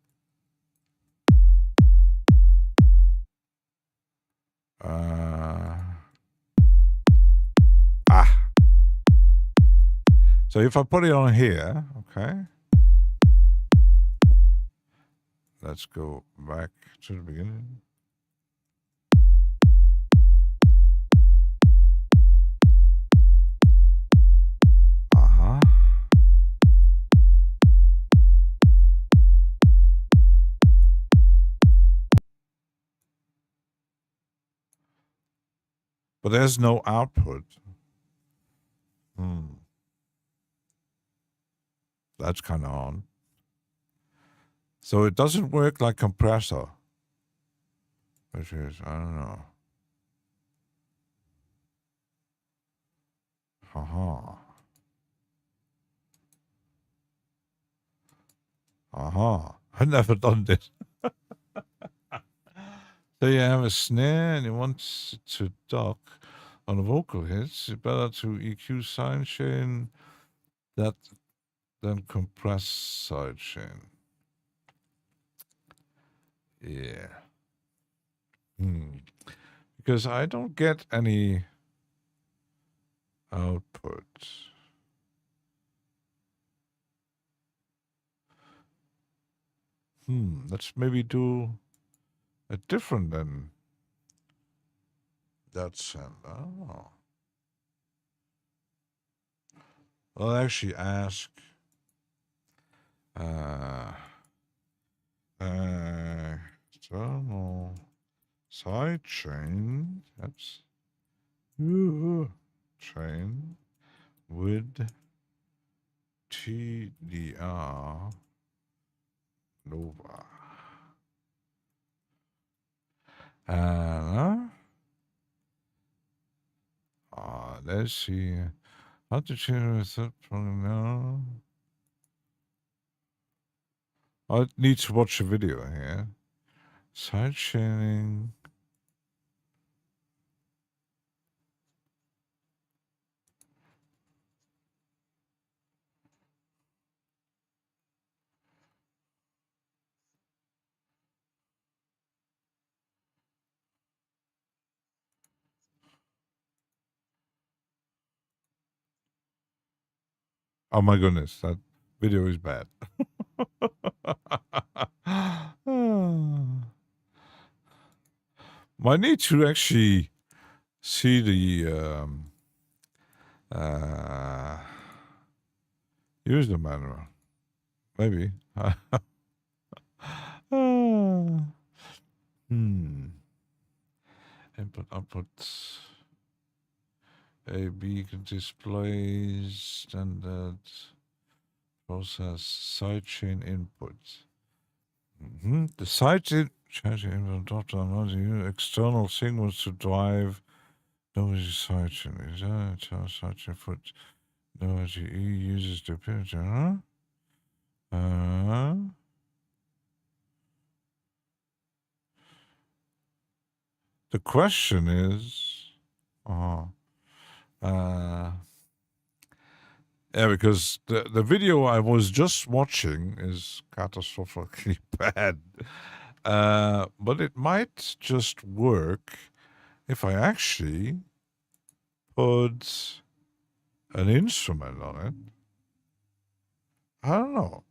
So if I put it on here, okay. Let's go back to the beginning. But there's no output. That's kind of odd. So it doesn't work like compressor. Which is, I don't know. Aha. Aha. I've never done this. So you have a snare and you want it to duck on a vocal hits. It's better to EQ sidechain that than compress sidechain. Yeah. Because I don't get any output. Let's maybe do a different than that sound. Oh. I'll actually ask external sidechain. That's chain with TDR Nova. And let's see how to change that from now. I need to watch a video here. Sidechaining. Oh my goodness, that video is bad. Might need to actually see the user manual. Maybe. Input, output. A, B displays, standard, process, sidechain input. The sidechain input external signals to drive sidechain. Is that sidechain input? E uses the picture. The question is, yeah, because the video I was just watching is catastrophically bad. But it might just work if I actually put an instrument on it. I don't know.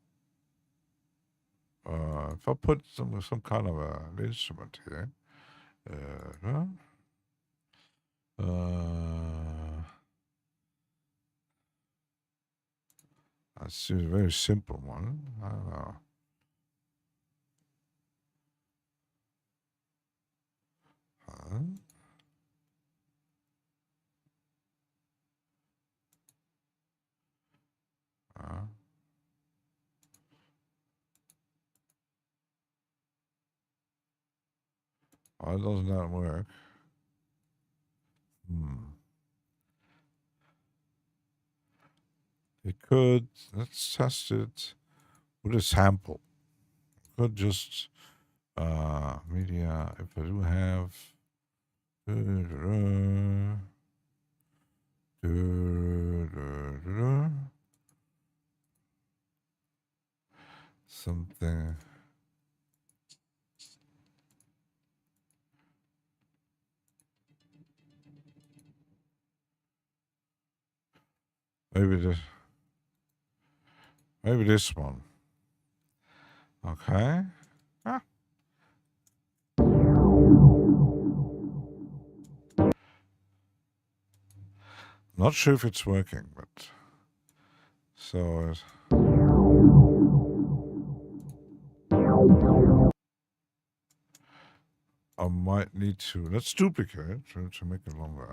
If I put some kind of an instrument here. That's a very simple one. I don't know. Why doesn't that work? It could. Let's test it with a sample. Could just media. If I do have something. Maybe this one. Okay. Not sure if it's working, but so I might need to. Let's duplicate to make it longer.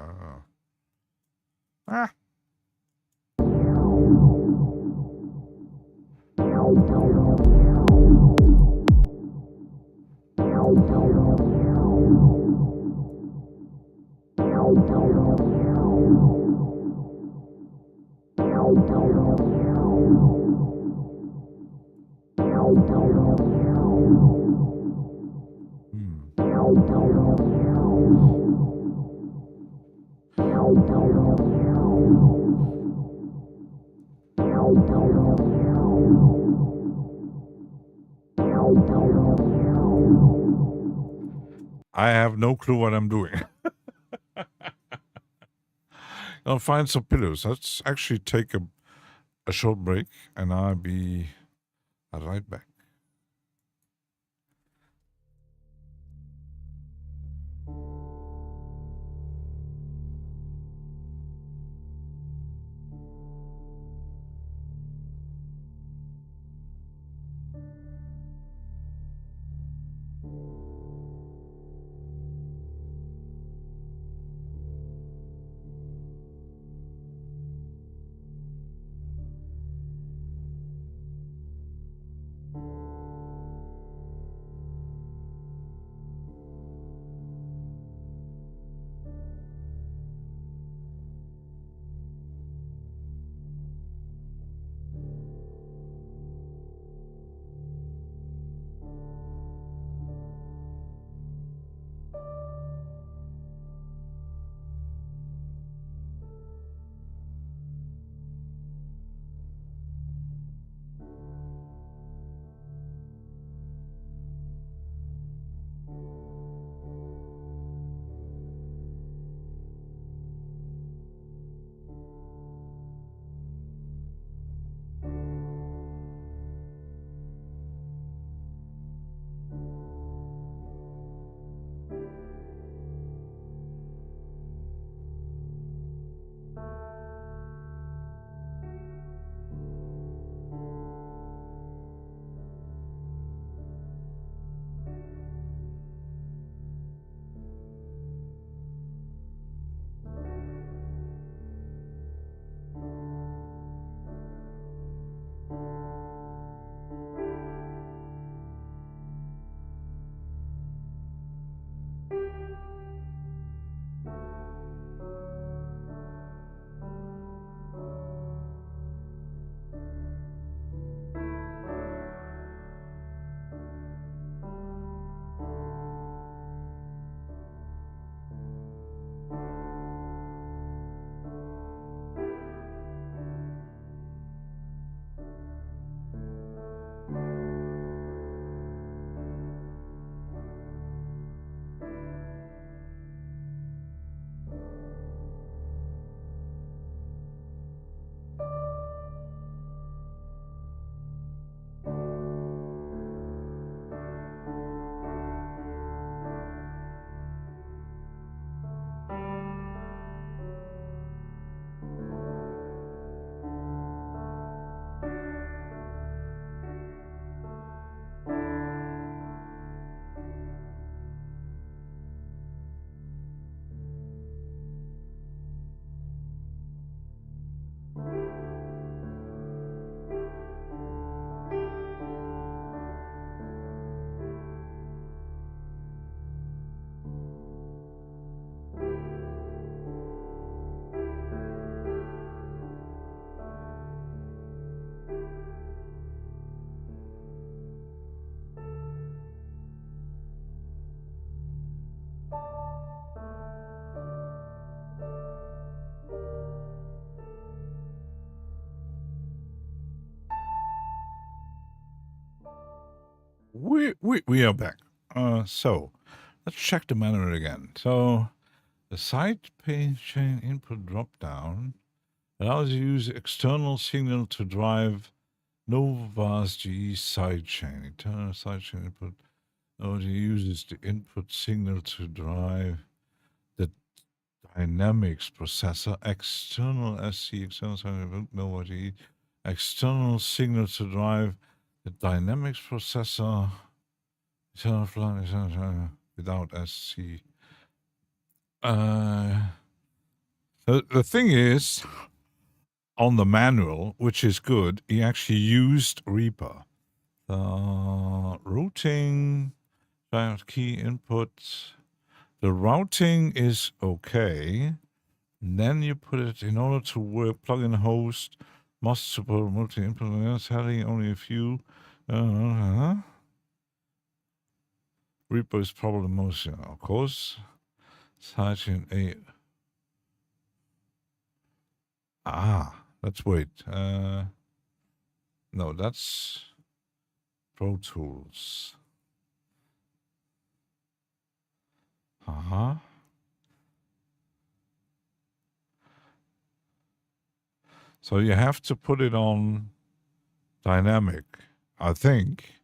I have no clue what I'm doing. I'll find some pillows. Let's actually take a short break, and I'll be right back. We are back. So let's check the manual again. So the side chain input drop down allows you to use external signal to drive Nova's GE sidechain. Internal sidechain input. Nova uses the input signal to drive the dynamics processor. External SC, external signal, Nova GE. External signal to drive the dynamics processor. Without SC. The thing is, on the manual, which is good, he actually used Reaper. Routing, key input. The routing is okay. And then you put it in order to work. Plugin host must support multi-input. Having only a few. Reaper is probably the most, of course. Sidechain A. Let's wait. No, that's Pro Tools. Uh-huh. So you have to put it on dynamic, I think.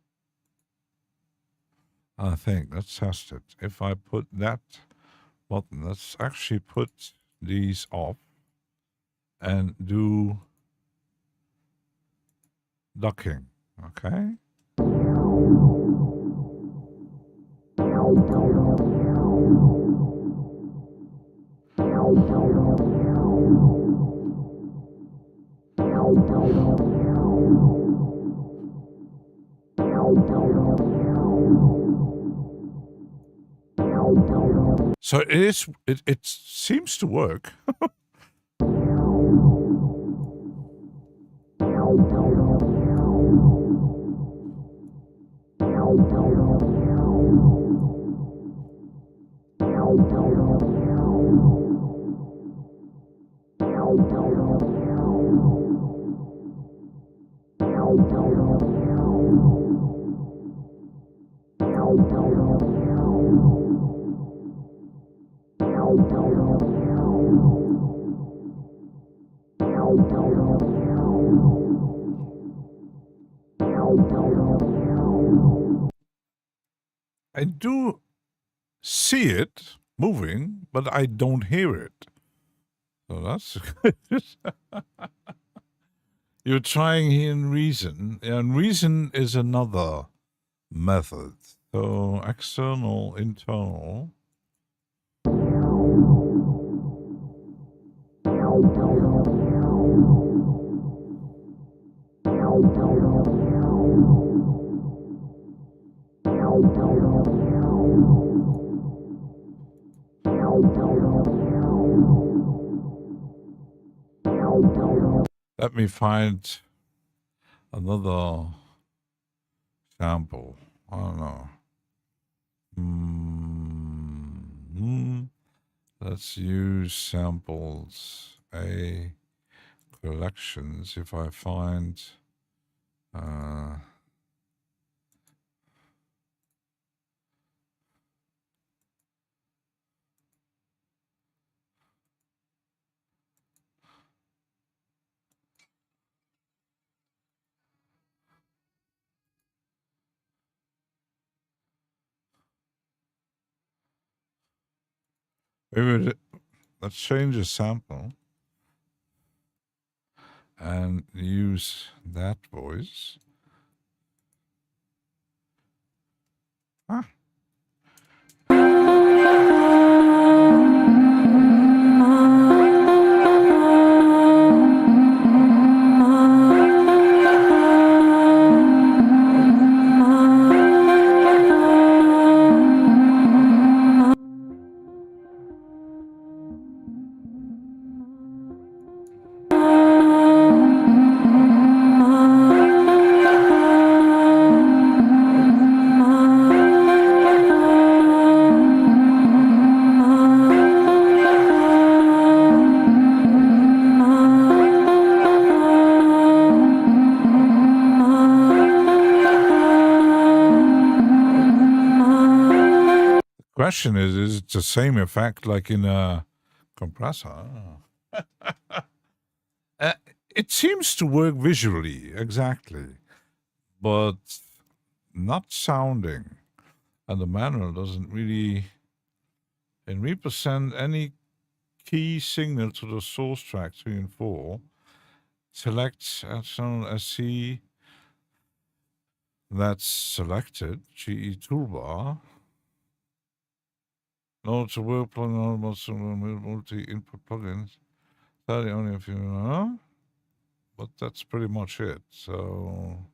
Let's test it. If I put that button, let's actually put these off and do ducking, okay? So it seems to work. I do see it moving, but I don't hear it. So that's you're trying here in Reason, and Reason is another method. So external, internal. Let me find another sample. I don't know. Let's use samples A collections. If I find maybe let's change a sample and use that voice. Ah. Question is it the same effect like in a compressor? It seems to work visually, exactly, but not sounding. And the manual doesn't really represent any key signal to the source track 3 and 4. Select external SC. That's selected. GE toolbar. No, to work plugin, multi-input plugins. That only if you know. But that's pretty much it. So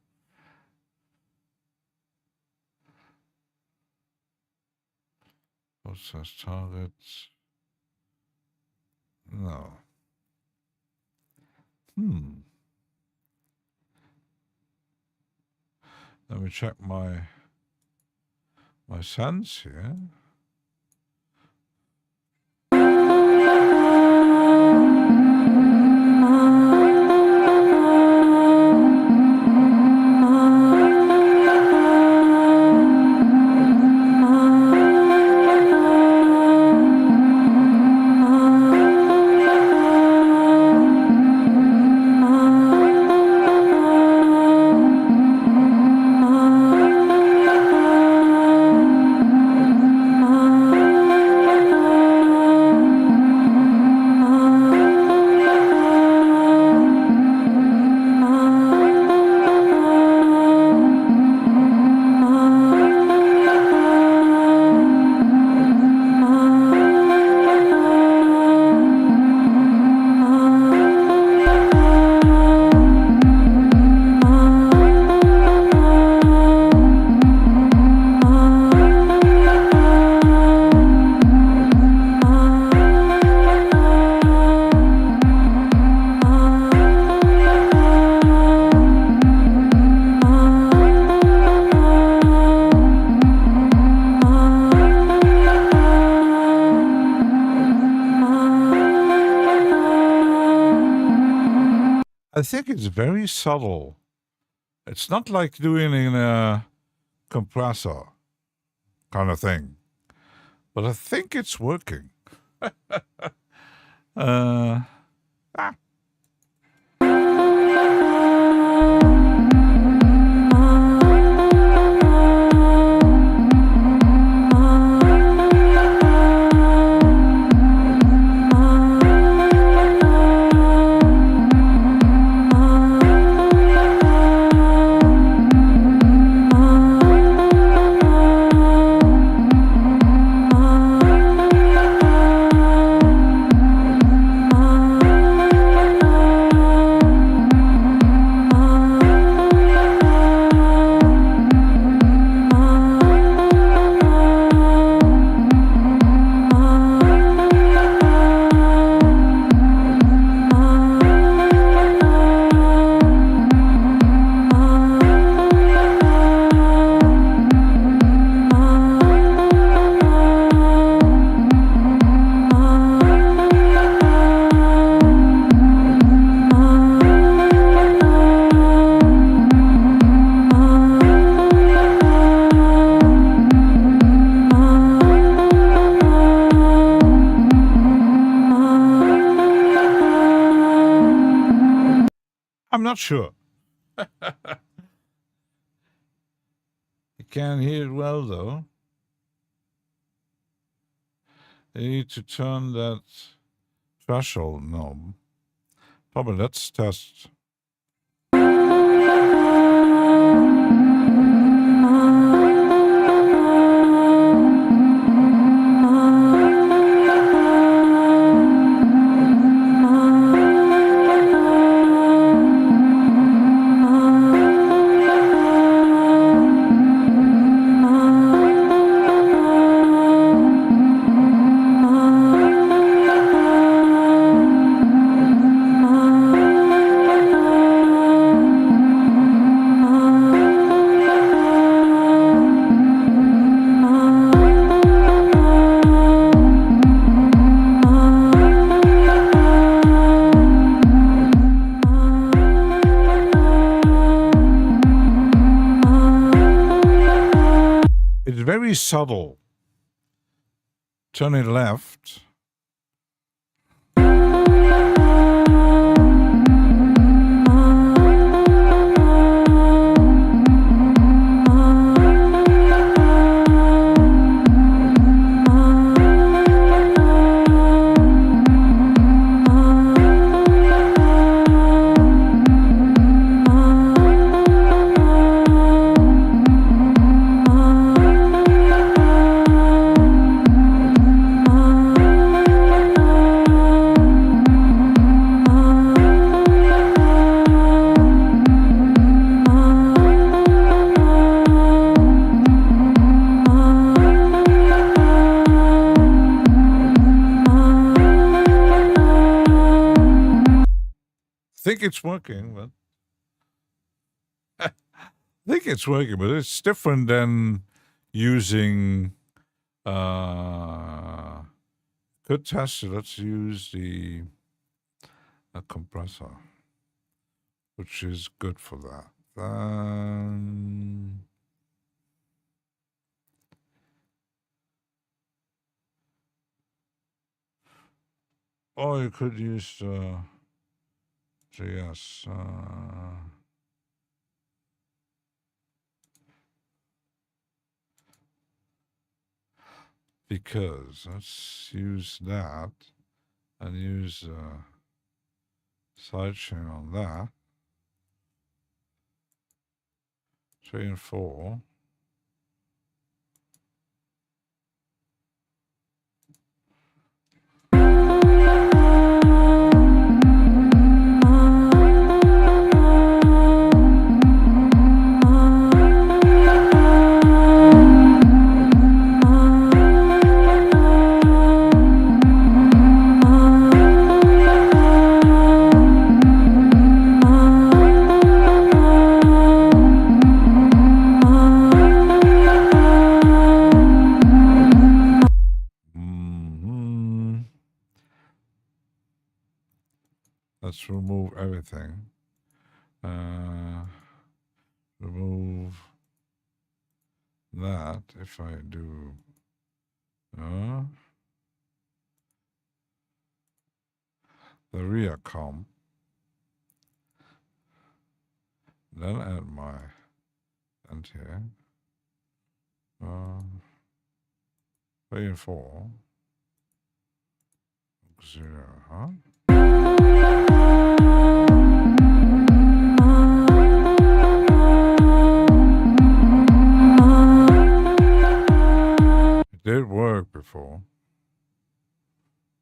process targets. No. Let me check my sense here. think it's very subtle. It's not like doing in a compressor kind of thing, but I think it's working. uh, ah. I'm not sure. You can hear it well, though. You need to turn that threshold knob. Probably let's test. It's very subtle. Turn it left. Think it's working, but I think it's working, but it's different than using good test. Let's use the compressor, which is good for that. Or you could use JS. Because let's use that and use sidechain on that. 3 and 4. Let's remove everything. Remove that if I do the rear comp, then add my end here. 3 and 4. 0, huh? It did work before.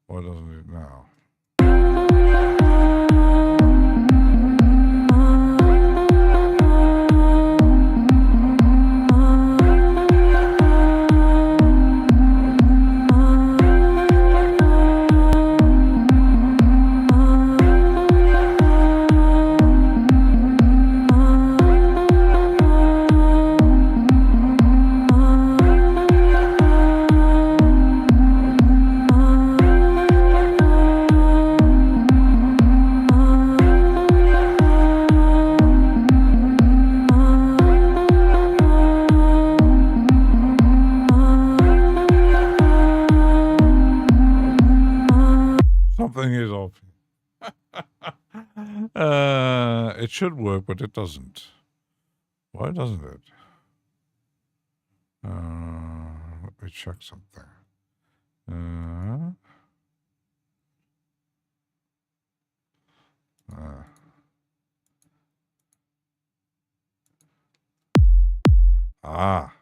Why doesn't it now? Something is off. It should work, but it doesn't. Why doesn't it? Let me check something. Ah.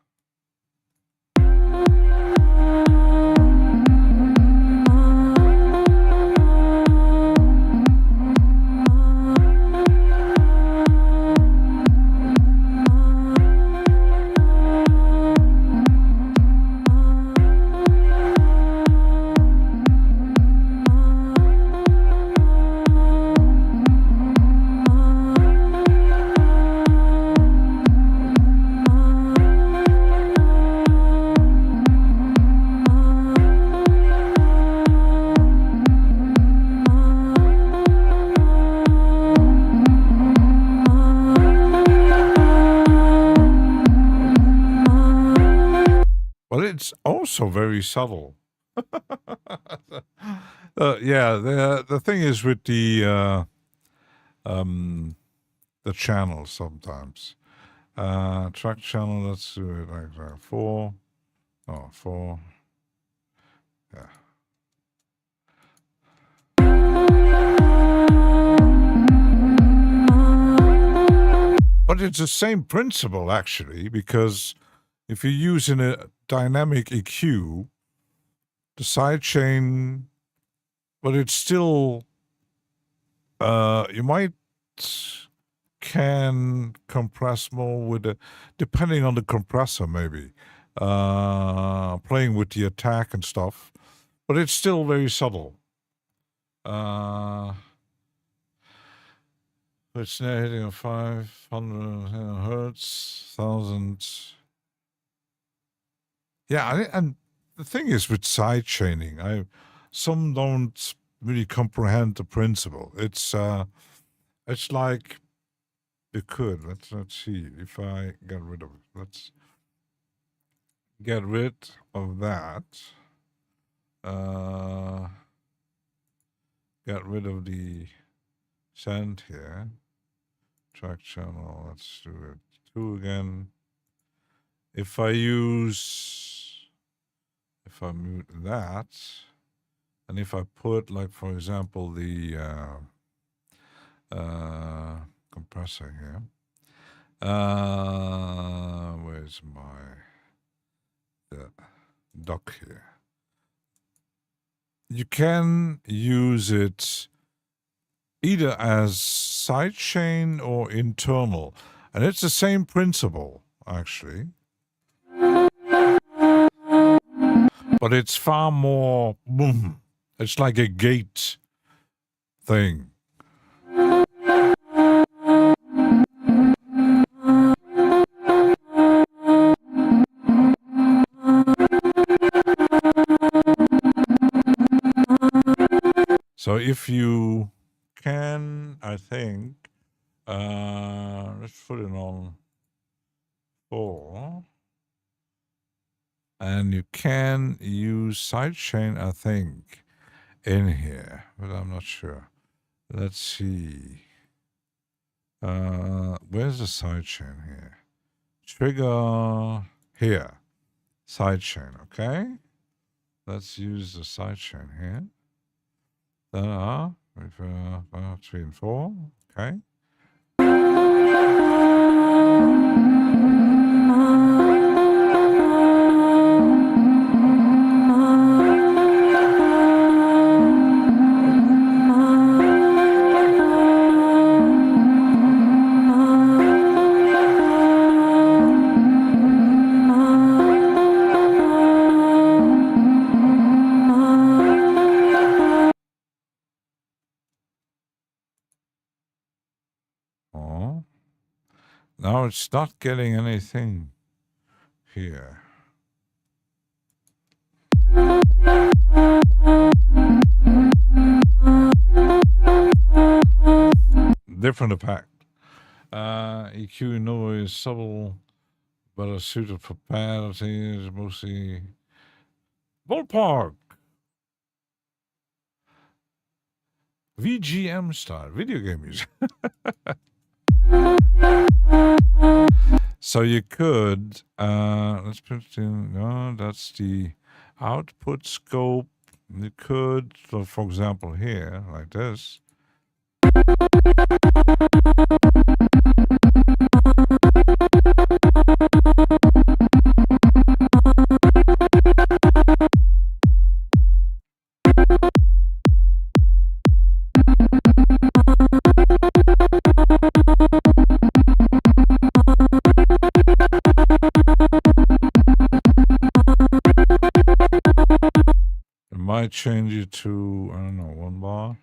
Well, it's also very subtle. Yeah, the thing is with the channel sometimes. Track channel, let's do it like that. 4. Oh, 4. Yeah. But it's the same principle, actually, because if you're using a dynamic EQ, the sidechain, but it's still, you might can compress more with the, depending on the compressor, maybe, playing with the attack and stuff, but it's still very subtle. It's now hitting a 500 hertz, 1000. Yeah, and the thing is with side chaining, some don't really comprehend the principle. It's like you could. Let's see if I get rid of it. Let's get rid of that. Get rid of the send here. Track channel. Let's do it 2 again. If I mute that, and if I put, like, for example, the compressor here, where's the dock here? You can use it either as sidechain or internal, and it's the same principle, actually. But it's far more boom. It's like a gate thing. So if you can, I think, Let's put it on 4. And you can use sidechain, I think, in here, but I'm not sure. Let's see. Where's the sidechain here? Trigger here. Sidechain, okay? Let's use the sidechain here. There are 3 and 4, okay? Oh. Now it's not getting anything here. Different effect. EQ noise, subtle, better suited for parties, mostly ballpark. VGM style, video game music. So you could, let's put it in, no, that's the output scope. You could, so for example, here, like this. It might change it to, I don't know, 1 bar.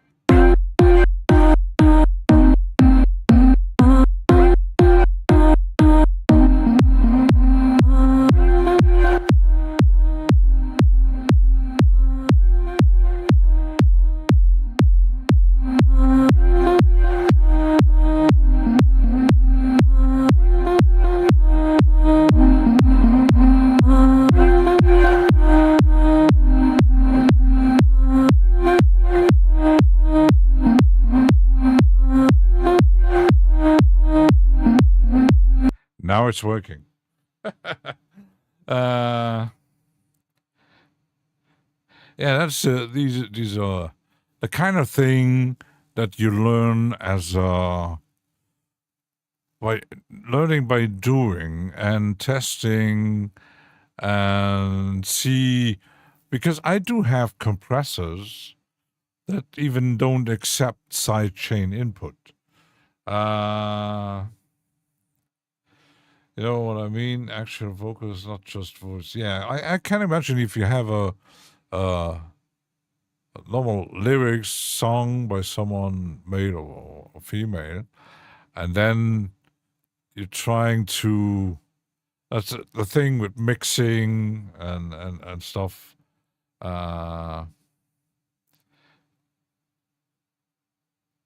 Now it's working. Yeah, that's these are the kind of thing that you learn as by learning by doing and testing and see, because I do have compressors that even don't accept sidechain input. You know what I mean? Actual vocals, not just voice. Yeah, I can imagine if you have a normal lyrics song by someone, male or female, and then you're trying to. That's the thing with mixing and stuff.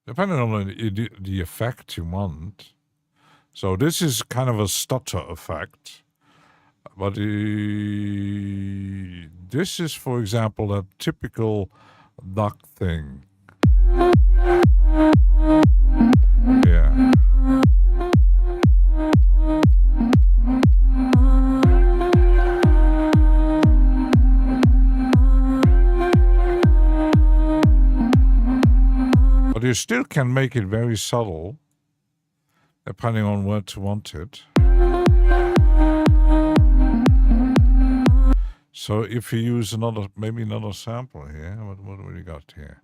Depending on the effect you want. So this is kind of a stutter effect. But this is, for example, a typical duck thing. Yeah. But you still can make it very subtle, depending on where to want it. So if you use maybe another sample here, what do we got here?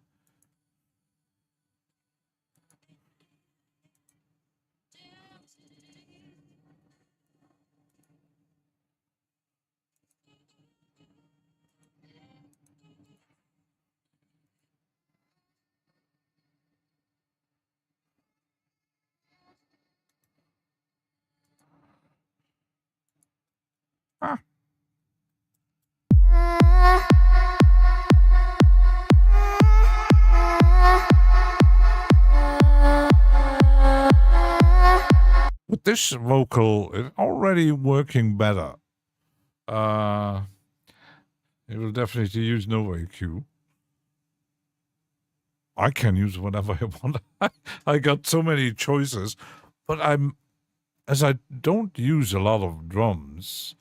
Ah. this vocal is already working better. It will definitely use Nova EQ. I can use whatever I want. I got so many choices, but as I don't use a lot of drums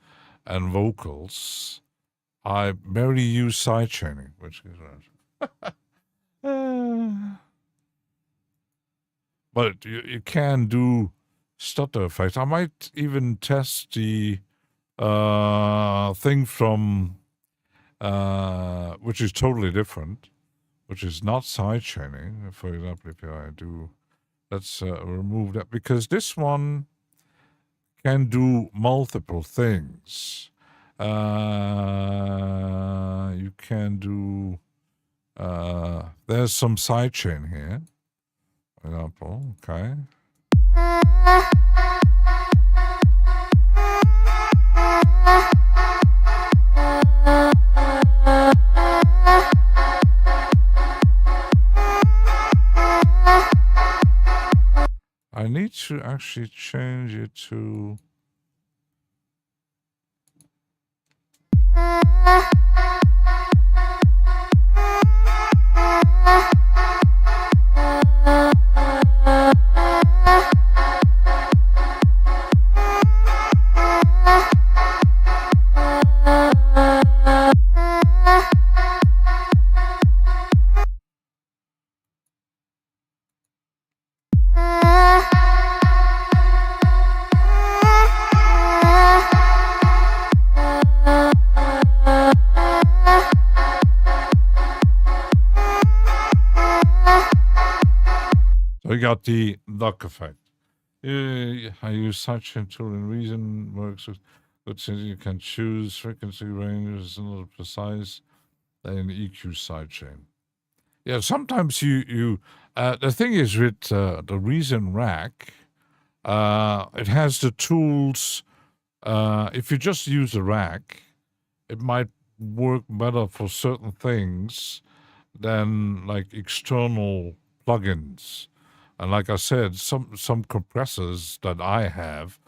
and vocals, I barely use sidechaining, which is but you can do stutter effects. I might even test the thing from which is totally different, which is not sidechaining. For example, if I do, let's remove that, because this one can do multiple things. You can do, there's some sidechain here, for example, okay. I need to actually change it to... So we got the duck effect. I use sidechain tool in Reason, works with good since you can choose frequency ranges and not precise than EQ sidechain. Yeah, sometimes you the thing is with the Reason rack, it has the tools. If you just use a rack, it might work better for certain things than like external plugins. And like I said, some compressors that I have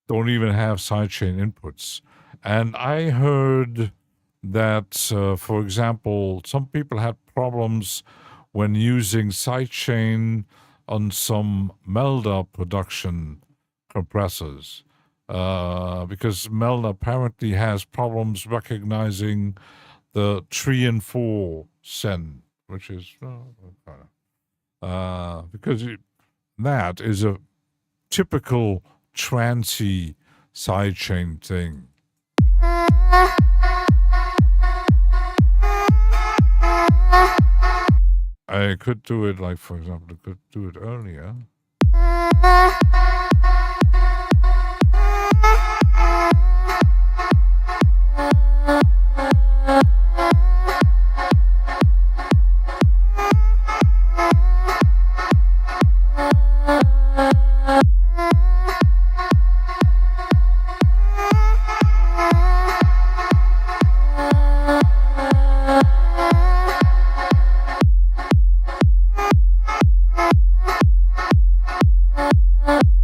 don't even have sidechain inputs. And I heard that, for example, some people had problems when using sidechain on some Melda production compressors. Because Melda apparently has problems recognizing the 3 and 4 send, which is because that is a typical transy sidechain thing. I could do it, like, for example, I could do it earlier.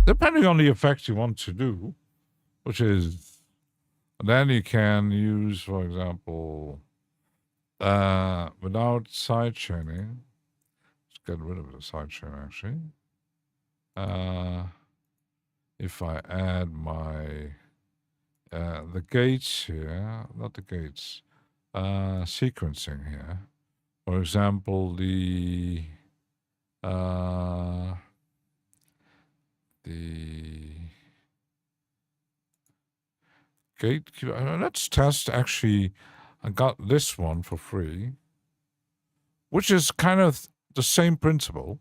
Depending on the effects you want to do, which is, then you can use, for example, without sidechaining. Let's get rid of the sidechain actually. If I add my the gates here, not the gates, sequencing here. For example, the gatekeeper. Let's test. Actually, I got this one for free, which is kind of the same principle.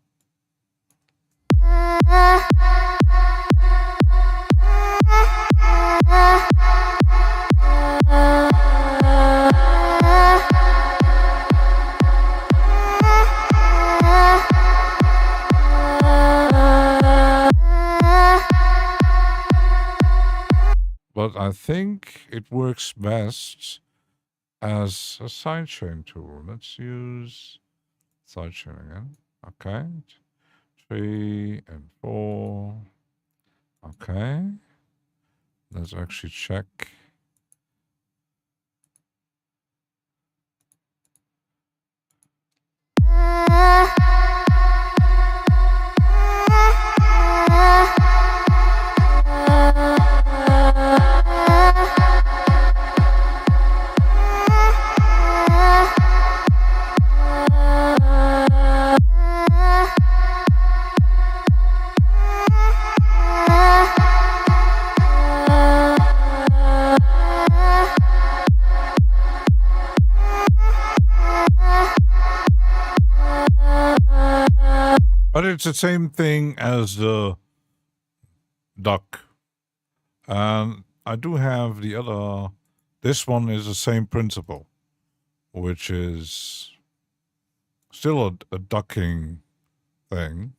But I think it works best as a sidechain tool. Let's use sidechain again. Okay. 3 and 4. Okay. Let's actually check. But it's the same thing as the duck. And I do have the other. This one is the same principle, which is still a ducking thing.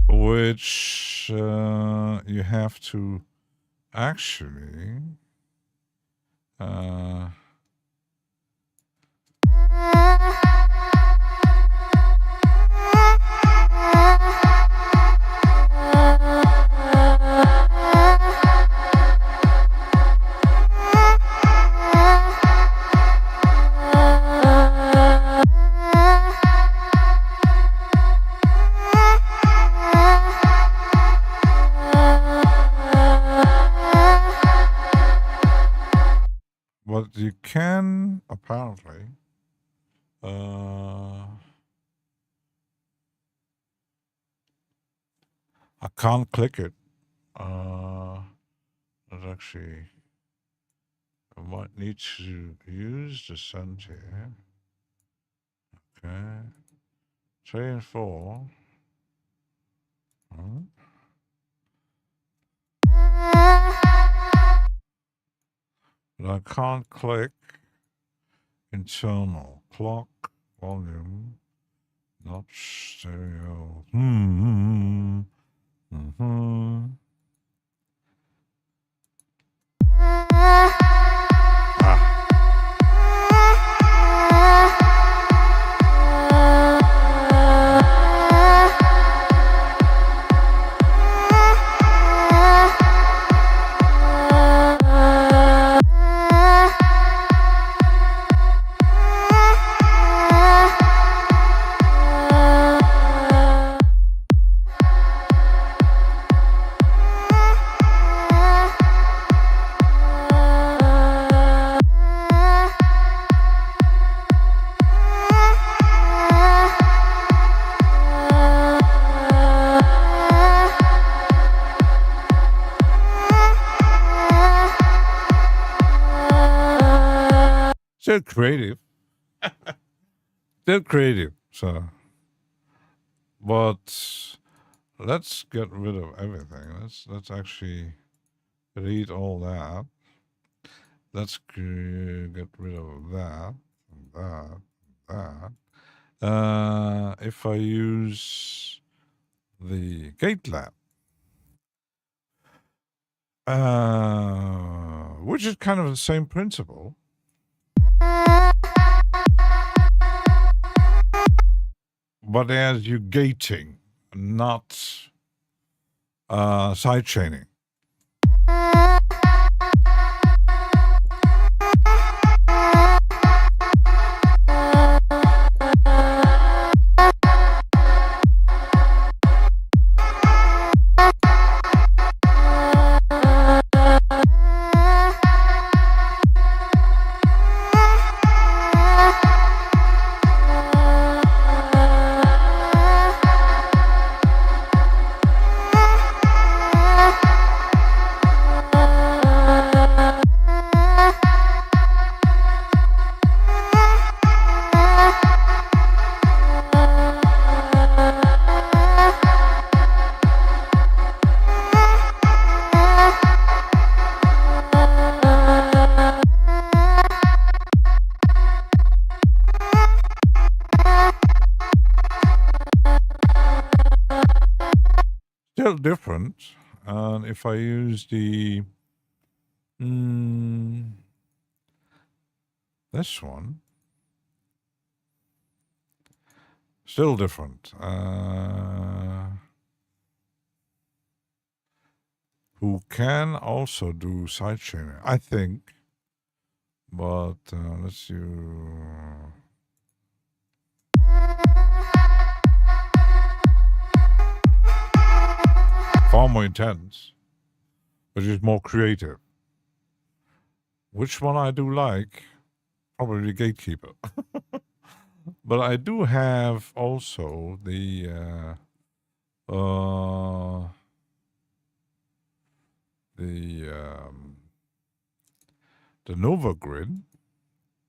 Which you have to actually but you can apparently I can't click it. Let's actually I might need to use the send here. Okay. 3 and 4. But I can't click internal clock volume, not stereo. Still creative. Still creative. So, but let's get rid of everything. Let's actually read all that. Let's get rid of that, and that. If I use the gate lab, which is kind of the same principle. But as you gating, not side chaining. Still different. And if I use the this one, Still different. Who can also do sidechaining, I think. But let's see. Far more intense, but it's more creative. Which one I do like? Probably Gatekeeper. But I do have also the Nova Grid,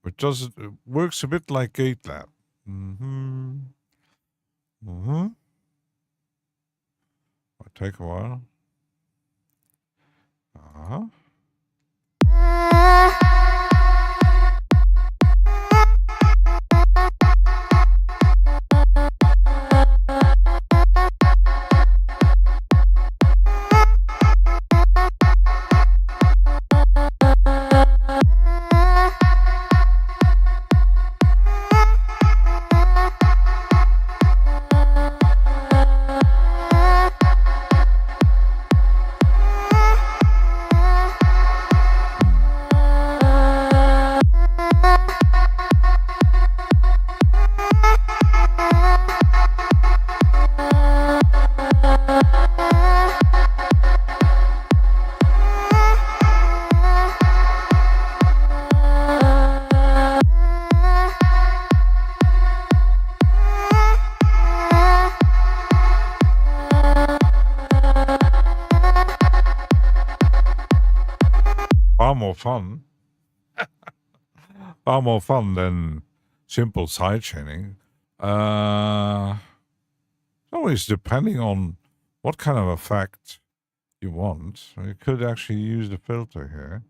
which does works a bit like GateLab. Mm-hmm. Mm-hmm. Might take a while. Uh-huh. Far more fun. Far more fun than simple sidechaining. Always depending on what kind of effect you want. You could actually use the filter here.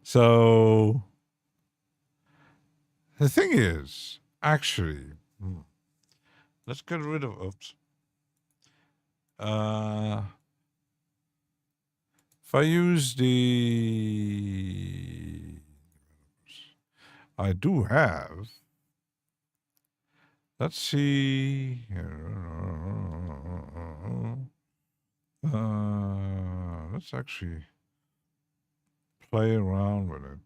So the thing is, actually, let's get rid of oops. If I use the, I do have. Let's see. Let's actually play around with it.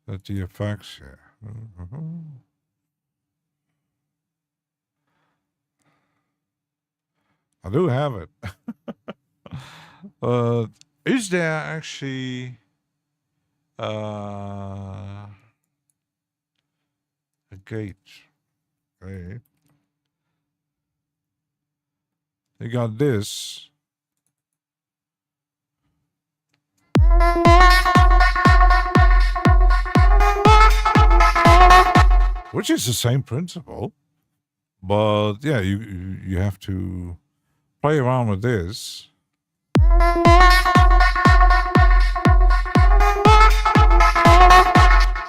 That's the effects here. I do have it. Is there actually a gate? Okay. You got this. Which is the same principle. But yeah, you have to play around with this.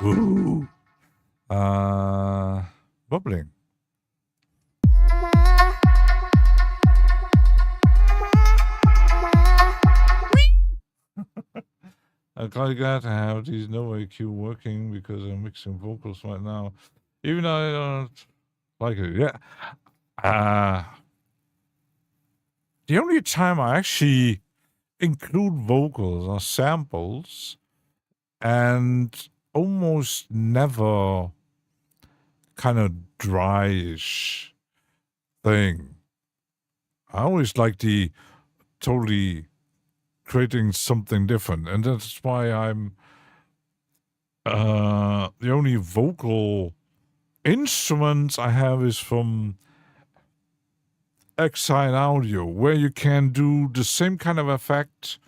Ooh. Bubbling. I'm quite glad to have these no AQ working because I'm mixing vocals right now. Even though I don't like it. Yeah. The only time I actually include vocals are samples and almost never kind of dryish thing. I always like the totally creating something different, and that's why I'm the only vocal instruments I have is from Excite Audio, where you can do the same kind of effect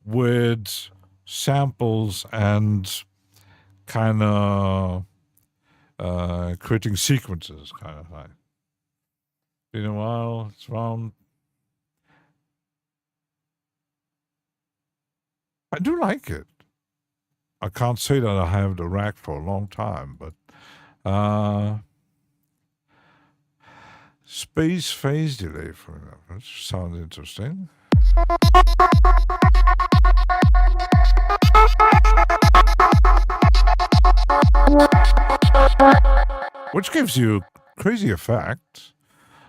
with samples and kind of creating sequences, kind of like. Been a while, it's around. I do like it. I can't say that I have the rack for a long time, but space phase delay, for example, sounds interesting. Which gives you crazy effect.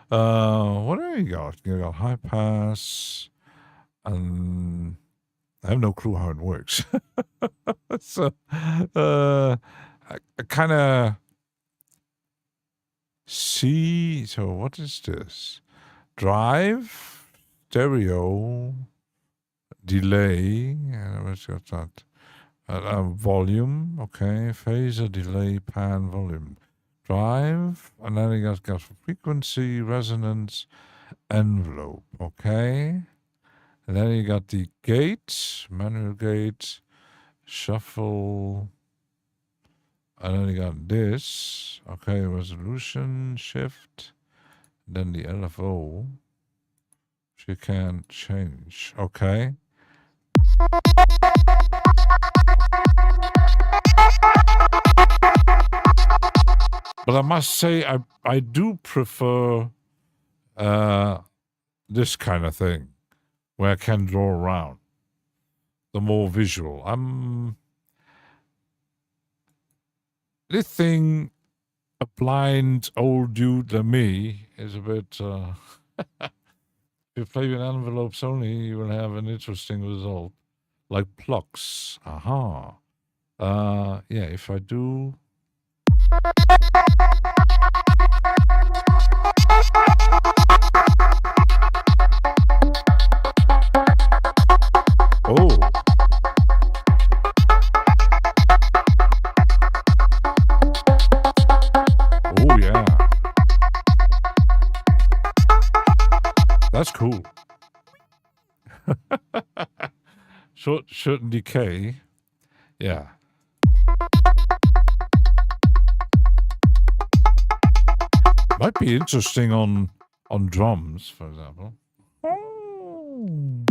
What do you got? You got high pass, and I have no clue how it works. So, I kind of see. So, what is this? Drive, stereo, delay. What's got that? Volume. Okay, phaser, delay, pan, volume. Drive, and then you got frequency, resonance, envelope. Okay. And then you got the gate, manual gate, shuffle, and then you got this. Okay, resolution, shift, then the LFO, which you can't change. Okay. But I must say, I do prefer this kind of thing, where I can draw around, the more visual. This thing, a blind old dude like me, is a bit. If you play with envelopes only, you will have an interesting result, like plucks. Aha. Yeah, if I do. Oh. Oh, yeah. That's cool. Certain decay. Yeah. Might be interesting on drums, for example. Oh.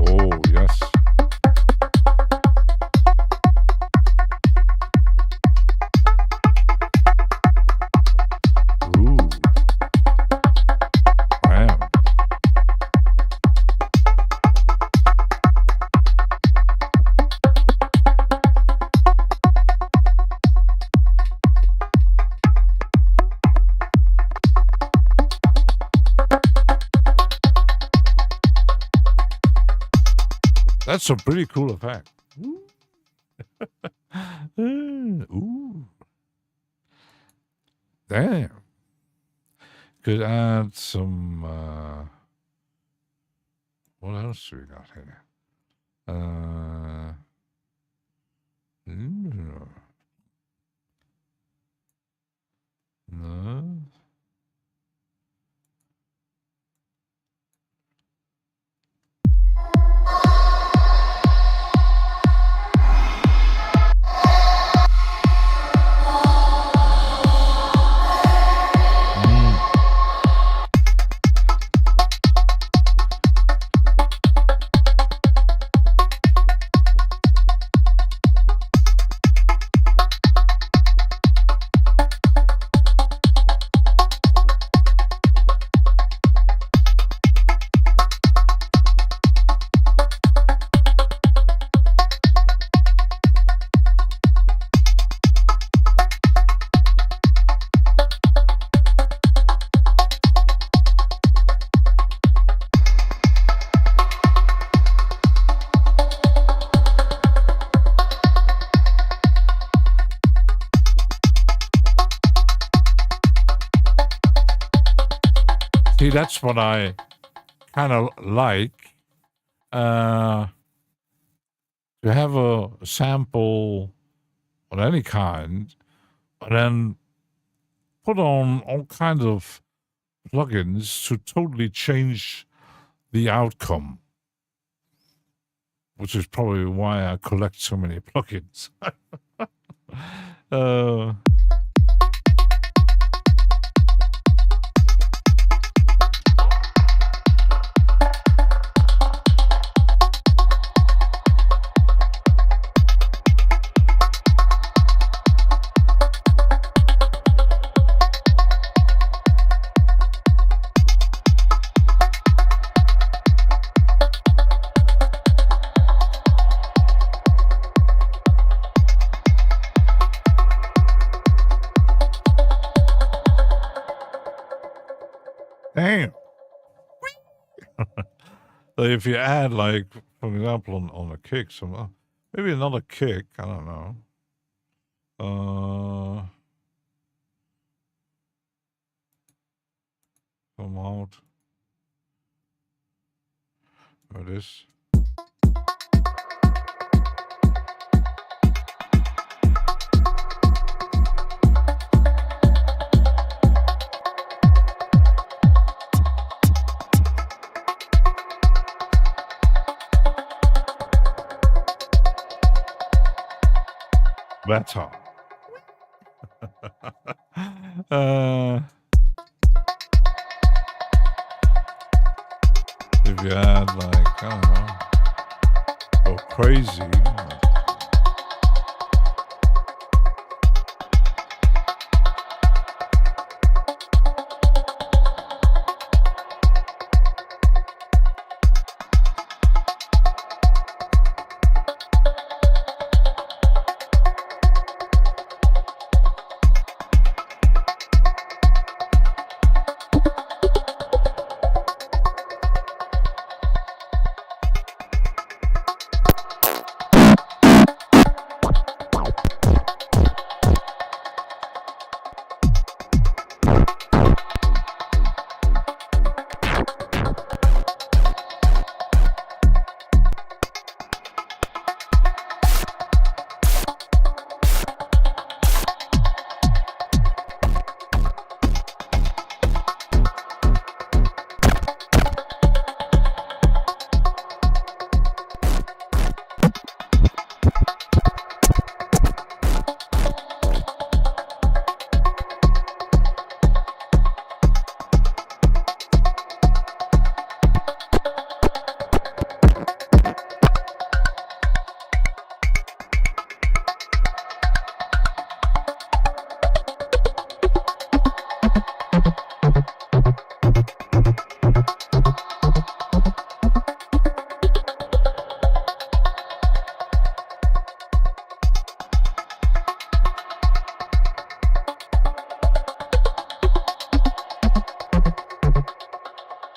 Oh, yes. Ooh. Wow. That's a pretty cool effect. Ooh. Ooh. Damn. Could add some. What else do we got here? No. that's what I kind of like. To have a sample of any kind, and then put on all kinds of plugins to totally change the outcome, which is probably why I collect so many plugins. Damn. So if you add, like, for example, on a kick, some maybe another kick, I don't know. Come out. There it is. Better. If you add, like, I don't know, go crazy.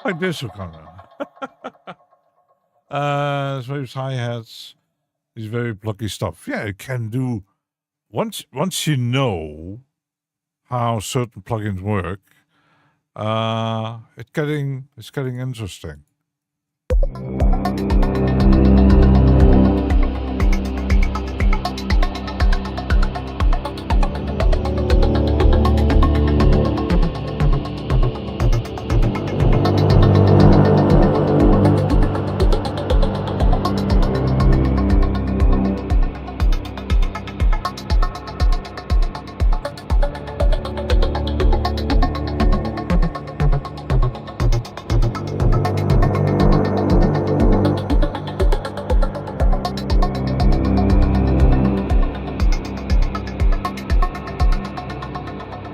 Like this kind of. Waves, hi-hats, these very plucky stuff. Yeah, it can do. Once you know how certain plugins work, it's getting interesting.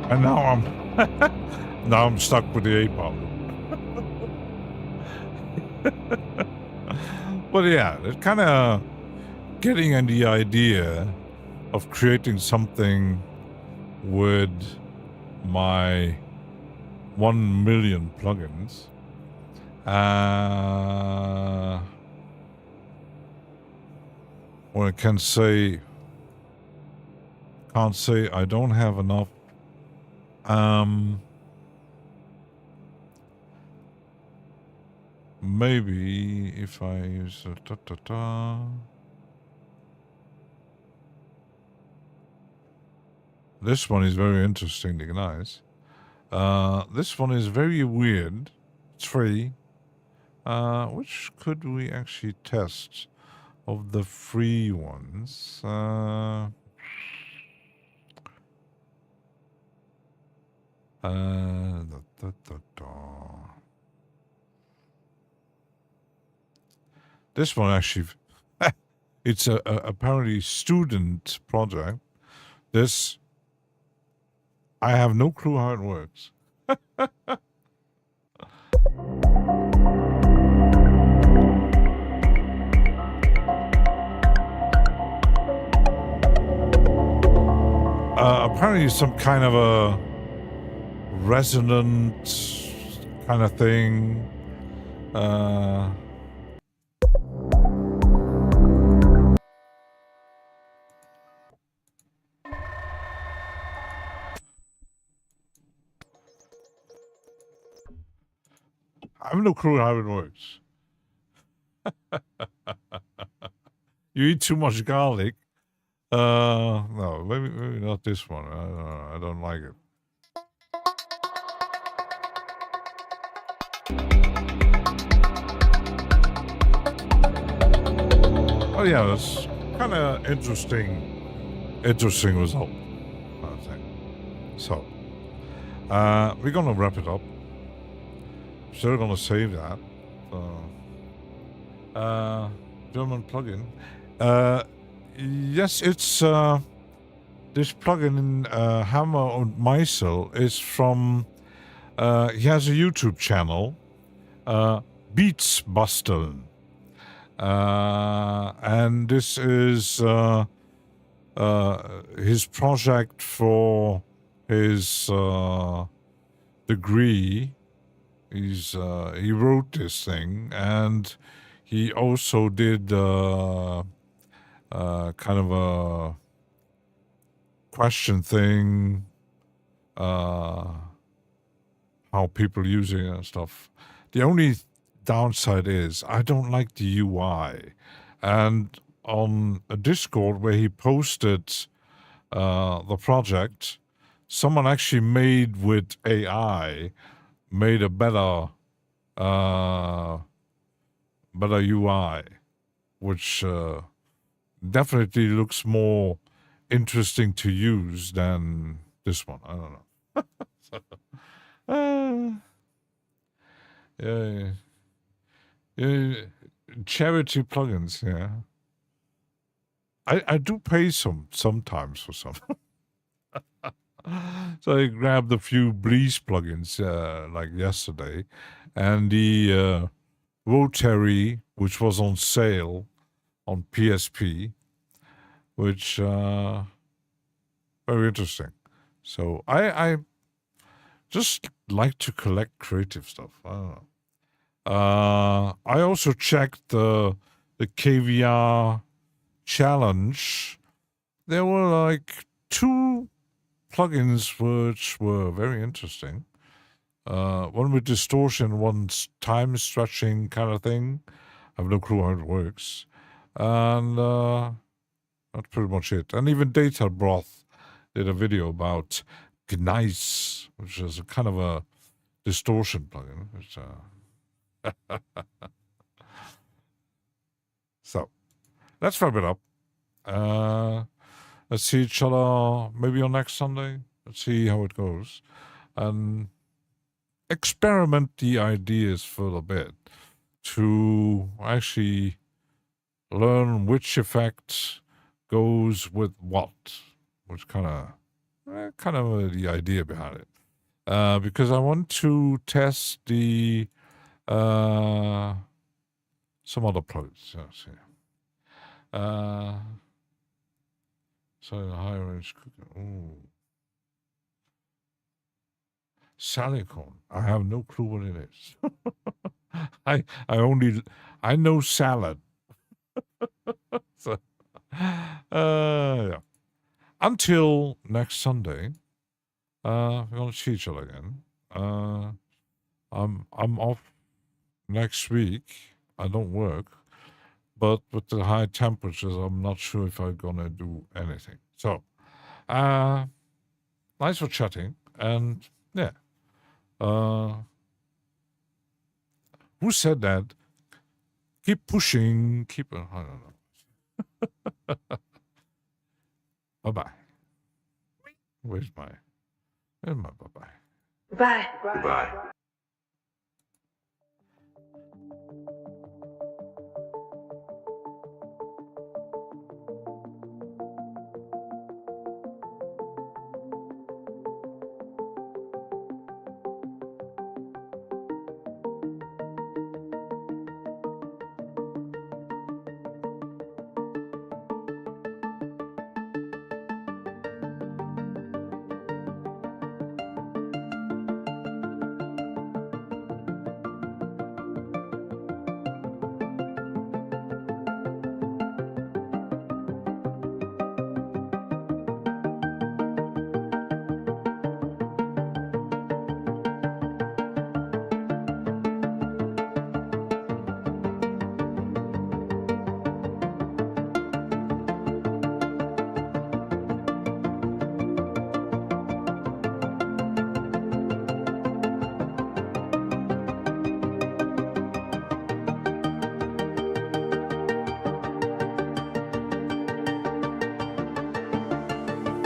And now I'm stuck with the 8 ball. But yeah, it's kind of getting at the idea of creating something with my 1 million plugins. When I can't say I don't have enough maybe if I use this one is very interesting, guys. This one is very weird. It's free. Which could we actually test of the free ones? This one actually, it's a apparently student project. This, I have no clue how it works. Apparently some kind of a resonant kind of thing. I have no clue how it works. You eat too much garlic. No, maybe not this one. I don't like it. Oh yeah, that's kind of interesting result, I think. So, we're gonna wrap it up. Still gonna save that. German plugin. Yes, it's this plugin Hammer und Meisel is from. He has a YouTube channel, Beats Basteln. And this is his project for his degree. He wrote this thing, and he also did kind of a question thing, how people using it and stuff. The only downside is I don't like the UI. And on a Discord where he posted the project, someone actually made with AI made a better UI, which definitely looks more interesting to use than this one. I don't know. Yeah. Charity plugins, yeah. I do pay sometimes for some. So I grabbed a few Breeze plugins like yesterday, and the Rotary, which was on sale on PSP, which very interesting. So I just like to collect creative stuff. I don't know. I also checked the KVR challenge. There were like 2 plugins which were very interesting. One with distortion, one's time stretching kind of thing. I have no clue how it works. And that's pretty much it. And even Data Broth did a video about Gneiss, which is a kind of a distortion plugin. Which, so let's wrap it up. Let's see each other maybe on next Sunday. Let's see how it goes. And experiment the ideas for a bit to actually learn which effect goes with what, which kind of the idea behind it. Because I want to test the some other plugins. Yes, yeah. So the high range cooking. Ooh. Salicone. I have no clue what it is. I know salad. So, yeah. Until next Sunday, we're gonna see each other again. I'm off next week I don't work, but with the high temperatures, I'm not sure if I'm gonna do anything. So, nice for chatting, and yeah. Who said that? Keep pushing. Keep. I don't know. Bye bye. Where's my bye bye? Bye. Bye.